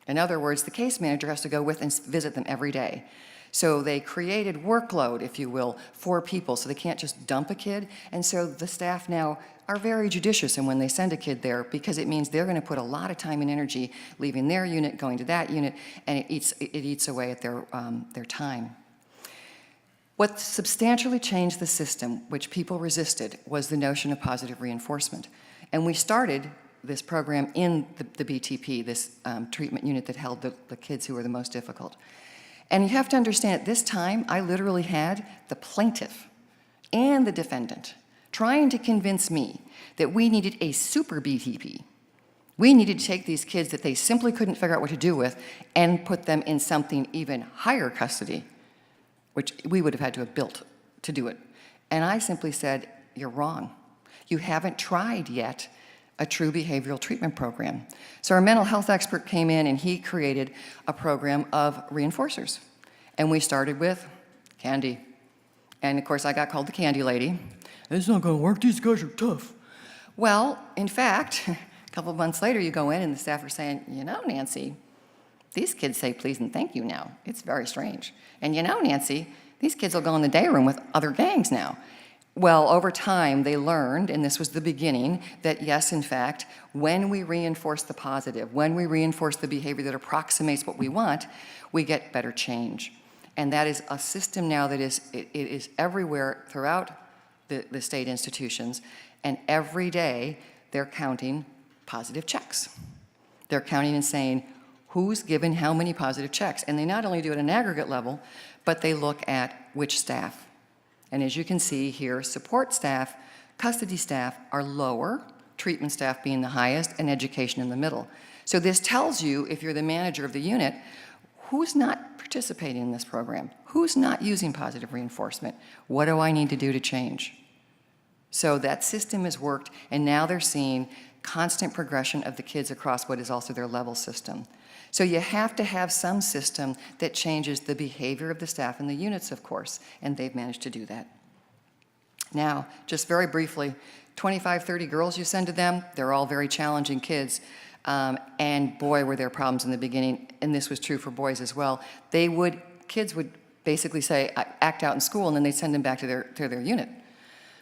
In other words, the case manager has to go with and visit them every day. So they created workload, if you will, for people, so they can't just dump a kid. And so the staff now are very judicious in when they send a kid there, because it means they're going to put a lot of time and energy leaving their unit, going to that unit, and it eats away at their time. What substantially changed the system, which people resisted, was the notion of positive reinforcement. And we started this program in the BTP, this treatment unit that held the kids who were the most difficult. And you have to understand, at this time, I literally had the plaintiff and the defendant trying to convince me that we needed a super BTP. We needed to take these kids that they simply couldn't figure out what to do with and put them in something even higher custody, which we would have had to have built to do it. And I simply said, you're wrong. You haven't tried yet a true behavioral treatment program. So our mental health expert came in and he created a program of reinforcers. And we started with candy. And of course I got called the candy lady. It's not gonna work, these guys are tough. Well, in fact, a couple of months later you go in and the staff are saying, Nancy, these kids say please and thank you now. It's very strange. And Nancy, these kids will go in the day room with other gangs now. Well, over time, they learned, and this was the beginning, that yes, in fact, when we reinforce the positive, when we reinforce the behavior that approximates what we want, we get better change. And that is a system now that is everywhere throughout the state institutions, and every day they're counting positive checks. They're counting and saying, who's given how many positive checks? And they not only do it at an aggregate level, but they look at which staff. And as you can see here, support staff, custody staff are lower, treatment staff being the highest, and education in the middle. So this tells you, if you're the manager of the unit, who's not participating in this program? Who's not using positive reinforcement? What do I need to do to change? So that system has worked, and now they're seeing constant progression of the kids across what is also their level system. So you have to have some system that changes the behavior of the staff and the units, of course, and they've managed to do that. Now, just very briefly, 25, 30 girls you send to them, they're all very challenging kids. And boy, were there problems in the beginning, and this was true for boys as well. Kids would basically say, act out in school, and then they'd send them back to their unit.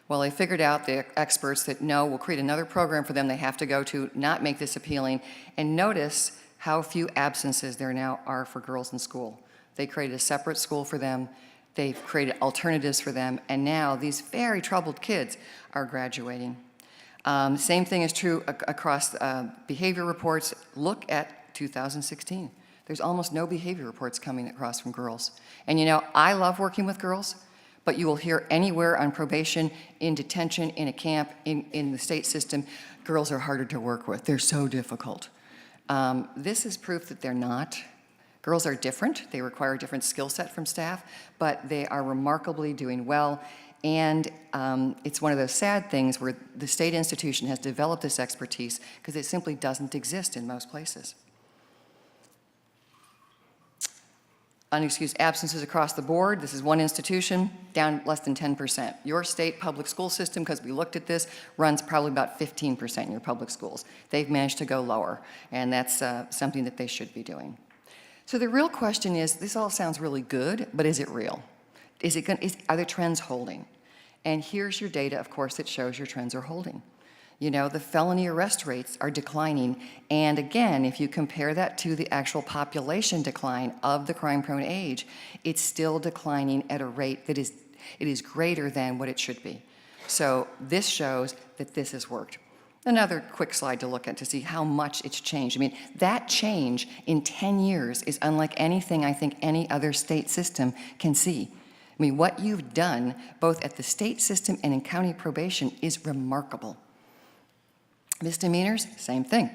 Well, they figured out, the experts, that no, we'll create another program for them they have to go to, not make this appealing, and notice how few absences there now are for girls in school. They created a separate school for them, they've created alternatives for them, and now these very troubled kids are graduating. Same thing is true across behavior reports. Look at 2016. There's almost no behavior reports coming across from girls. And you know, I love working with girls, but you will hear anywhere on probation, in detention, in a camp, in the state system, girls are harder to work with. They're so difficult. This is proof that they're not. Girls are different. They require a different skill set from staff, but they are remarkably doing well. And it's one of those sad things where the state institution has developed this expertise because it simply doesn't exist in most places. Unexcused absences across the board. This is one institution, down less than 10%. Your state public school system, because we looked at this, runs probably about 15% in your public schools. They've managed to go lower, and that's something that they should be doing. So the real question is, this all sounds really good, but is it real? Are the trends holding? And here's your data, of course, that shows your trends are holding. You know, the felony arrest rates are declining. And again, if you compare that to the actual population decline of the crime-prone age, it's still declining at a rate that is greater than what it should be. So this shows that this has worked. Another quick slide to look at to see how much it's changed. I mean, that change in 10 years is unlike anything I think any other state system can see. I mean, what you've done, both at the state system and in county probation, is remarkable. Misdemeanors, same thing.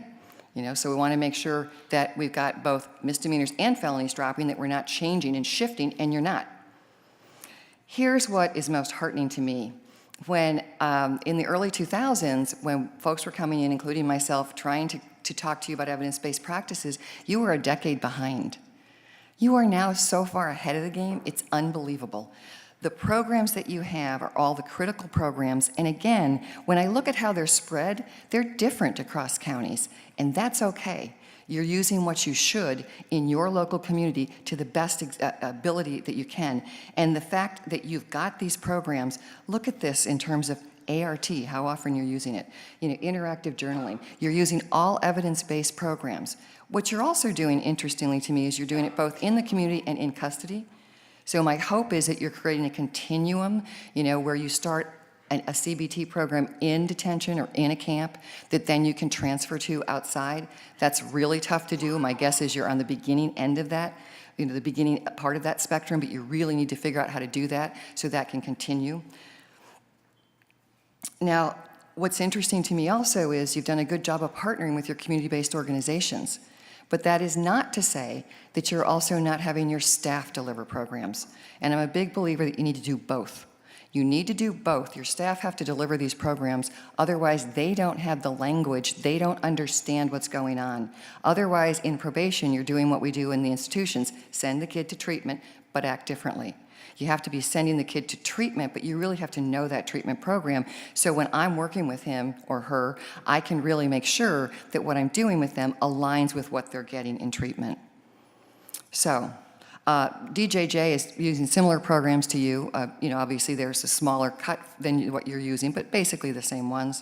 You know, so we want to make sure that we've got both misdemeanors and felonies dropping, that we're not changing and shifting, and you're not. Here's what is most heartening to me. When, in the early 2000s, when folks were coming in, including myself, trying to talk to you about evidence-based practices, you were a decade behind. You are now so far ahead of the game, it's unbelievable. The programs that you have are all the critical programs, and again, when I look at how they're spread, they're different across counties, and that's okay. You're using what you should in your local community to the best ability that you can. And the fact that you've got these programs, look at this in terms of ART, how often you're using it. You know, interactive journaling. You're using all evidence-based programs. What you're also doing, interestingly to me, is you're doing it both in the community and in custody. So my hope is that you're creating a continuum, you know, where you start a CBT program in detention or in a camp that then you can transfer to outside. That's really tough to do. My guess is you're on the beginning end of that, you know, the beginning part of that spectrum, but you really need to figure out how to do that so that can continue. Now, what's interesting to me also is you've done a good job of partnering with your community-based organizations. But that is not to say that you're also not having your staff deliver programs. And I'm a big believer that you need to do both. You need to do both. Your staff have to deliver these programs, otherwise they don't have the language, they don't understand what's going on. Otherwise, in probation, you're doing what we do in the institutions, send the kid to treatment, but act differently. You have to be sending the kid to treatment, but you really have to know that treatment program. So when I'm working with him or her, I can really make sure that what I'm doing with them aligns with what they're getting in treatment. So DJJ is using similar programs to you. You know, obviously there's a smaller cut than what you're using, but basically the same ones.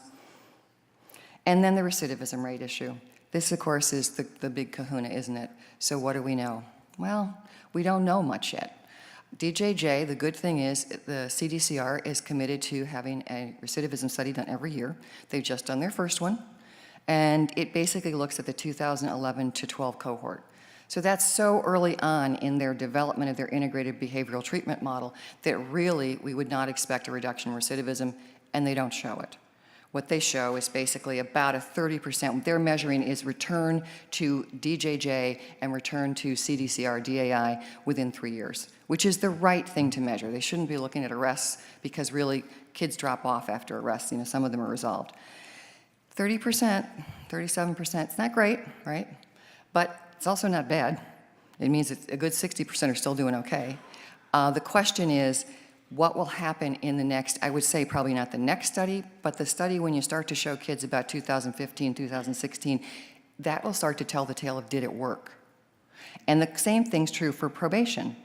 And then the recidivism rate issue. This, of course, is the big kahuna, isn't it? So what do we know? Well, we don't know much yet. DJJ, the good thing is the CDCR is committed to having a recidivism study done every year. They've just done their first one, and it basically looks at the 2011 to 12 cohort. So that's so early on in their development of their integrated behavioral treatment model that really we would not expect a reduction in recidivism, and they don't show it. What they show is basically about a 30%. What they're measuring is return to DJJ and return to CDCR DAI within 3 years, which is the right thing to measure. They shouldn't be looking at arrests because really kids drop off after arrests. You know, some of them are resolved. 30%, 37%, it's not great, right? But it's also not bad. It means it's a good 60% are still doing okay. The question is, what will happen in the next, I would say probably not the next study, but the study when you start to show kids about 2015, 2016, that will start to tell the tale of did it work? And the same thing's true for probation.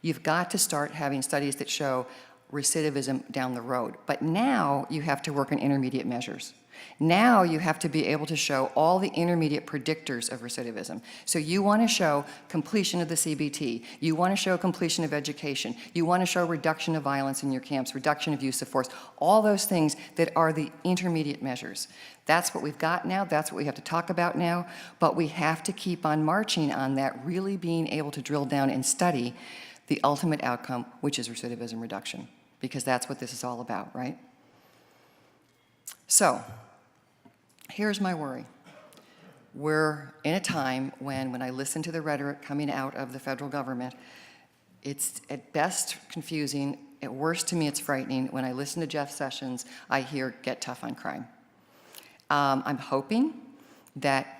You've got to start having studies that show recidivism down the road. But now you have to work on intermediate measures. Now you have to be able to show all the intermediate predictors of recidivism. So you want to show completion of the CBT. You want to show completion of education. You want to show reduction of violence in your camps, reduction of use of force, all those things that are the intermediate measures. That's what we've got now. That's what we have to talk about now. But we have to keep on marching on that, really being able to drill down and study the ultimate outcome, which is recidivism reduction, because that's what this is all about, right? So, here's my worry. We're in a time when I listen to the rhetoric coming out of the federal government, it's at best confusing, at worst to me it's frightening. When I listen to Jeff Sessions, I hear get tough on crime. I'm hoping that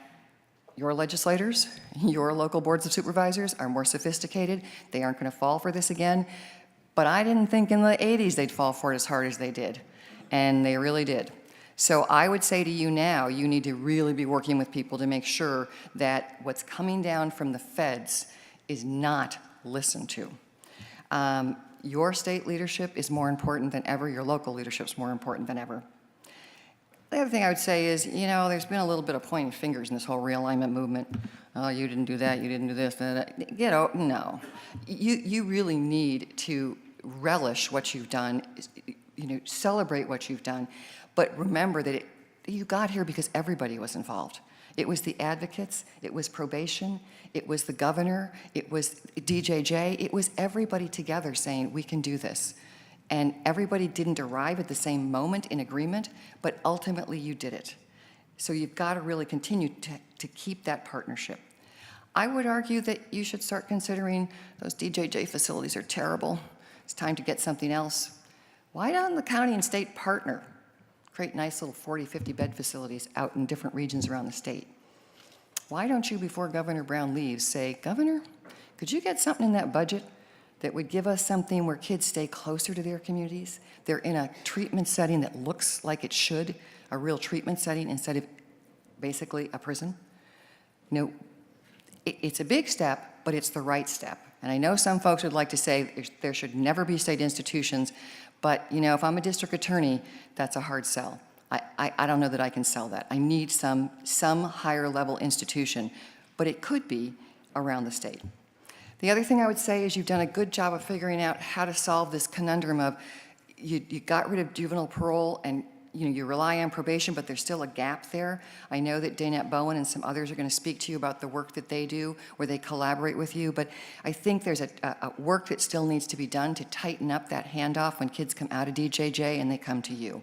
your legislators, your local boards of supervisors are more sophisticated. They aren't going to fall for this again. But I didn't think in the 80s they'd fall for it as hard as they did. And they really did. So I would say to you now, you need to really be working with people to make sure that what's coming down from the feds is not listened to. Your state leadership is more important than ever. Your local leadership is more important than ever. The other thing I would say is, you know, there's been a little bit of pointing fingers in this whole realignment movement. Oh, you didn't do that, you didn't do this, that. You know, no. You really need to relish what you've done, you know, celebrate what you've done. But remember that you got here because everybody was involved. It was the advocates, it was probation, it was the governor, it was DJJ, it was everybody together saying, we can do this. And everybody didn't arrive at the same moment in agreement, but ultimately you did it. So you've got to really continue to keep that partnership. I would argue that you should start considering those DJJ facilities are terrible. It's time to get something else. Why don't the county and state partner? Create nice little 40, 50 bed facilities out in different regions around the state. Why don't you, before Governor Brown leaves, say, Governor, could you get something in that budget that would give us something where kids stay closer to their communities? They're in a treatment setting that looks like it should, a real treatment setting instead of basically a prison. You know, it's a big step, but it's the right step. And I know some folks would like to say there should never be state institutions, but you know, if I'm a district attorney, that's a hard sell. I don't know that I can sell that. I need some higher level institution, but it could be around the state. The other thing I would say is you've done a good job of figuring out how to solve this conundrum of you got rid of juvenile parole and you rely on probation, but there's still a gap there. I know that Danette Bowen and some others are going to speak to you about the work that they do, where they collaborate with you, but I think there's a work that still needs to be done to tighten up that handoff when kids come out of DJJ and they come to you.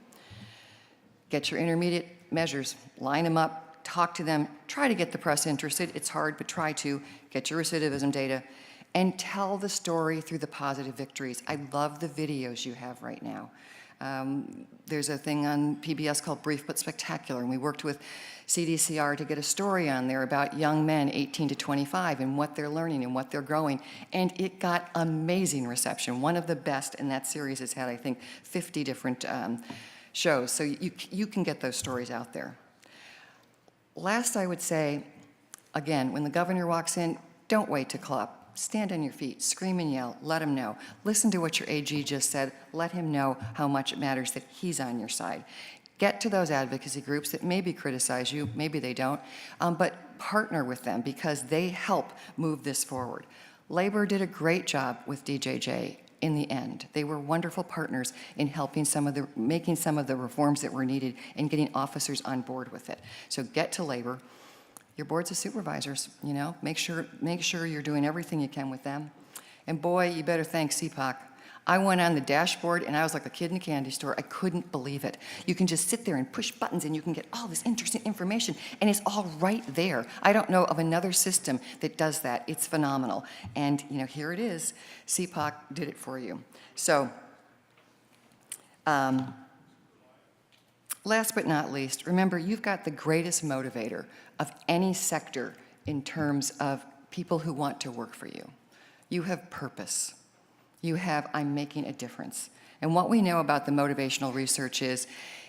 Get your intermediate measures, line them up, talk to them, try to get the press interested. It's hard, but try to get your recidivism data and tell the story through the positive victories. I love the videos you have right now. There's a thing on PBS called Brief But Spectacular, and we worked with CDCR to get a story on there about young men 18 to 25 and what they're learning and what they're growing, and it got amazing reception. One of the best, and that series has had, I think, 50 different shows, so you can get those stories out there. Last, I would say, again, when the governor walks in, don't wait to clap. Stand on your feet, scream and yell, let him know. Listen to what your AG just said, let him know how much it matters that he's on your side. Get to those advocacy groups that maybe criticize you, maybe they don't, but partner with them because they help move this forward. Labor did a great job with DJJ in the end. They were wonderful partners in helping making some of the reforms that were needed and getting officers on board with it. So get to labor. Your boards of supervisors, make sure you're doing everything you can with them. And boy, you better thank CPOC. I went on the dashboard and I was like a kid in a candy store. I couldn't believe it. You can just sit there and push buttons and you can get all this interesting information and it's all right there. I don't know of another system that does that. It's phenomenal. And here it is. CPOC did it for you. So, last but not least, remember you've got the greatest motivator of any sector in terms of people who want to work for you. You have purpose. You have, I'm making a difference. And what we know about the motivational research is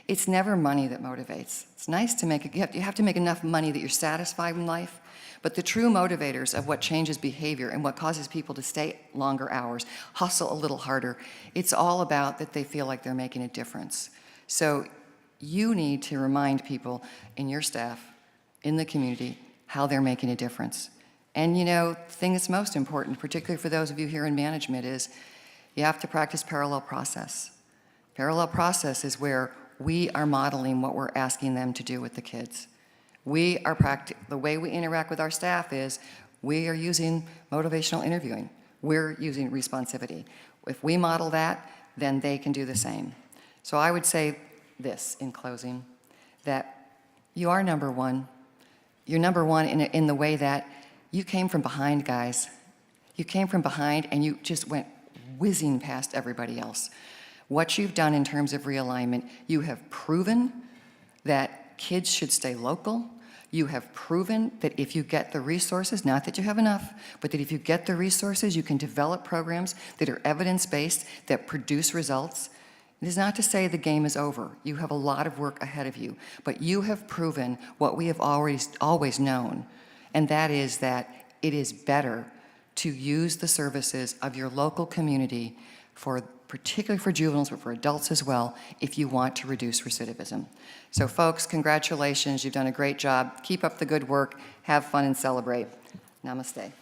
it's never money that motivates. It's nice to you have to make enough money that you're satisfied in life, but the true motivators of what changes behavior and what causes people to stay longer hours, hustle a little harder, it's all about that they feel like they're making a difference. So you need to remind people in your staff, in the community, how they're making a difference. And the thing that's most important, particularly for those of you here in management, is you have to practice parallel process. Parallel process is where we are modeling what we're asking them to do with the kids. The way we interact with our staff is we are using motivational interviewing. We're using responsivity. If we model that, then they can do the same. So I would say this in closing, that you are number one. You're number one in the way that you came from behind, guys. You came from behind and you just went whizzing past everybody else. What you've done in terms of realignment, you have proven that kids should stay local. You have proven that if you get the resources, not that you have enough, but that if you get the resources, you can develop programs that are evidence-based, that produce results. It is not to say the game is over. You have a lot of work ahead of you, but you have proven what we have always known, and that is that it is better to use the services of your local community, particularly for juveniles, but for adults as well, if you want to reduce recidivism. So folks, congratulations, you've done a great job. Keep up the good work, have fun and celebrate. Namaste.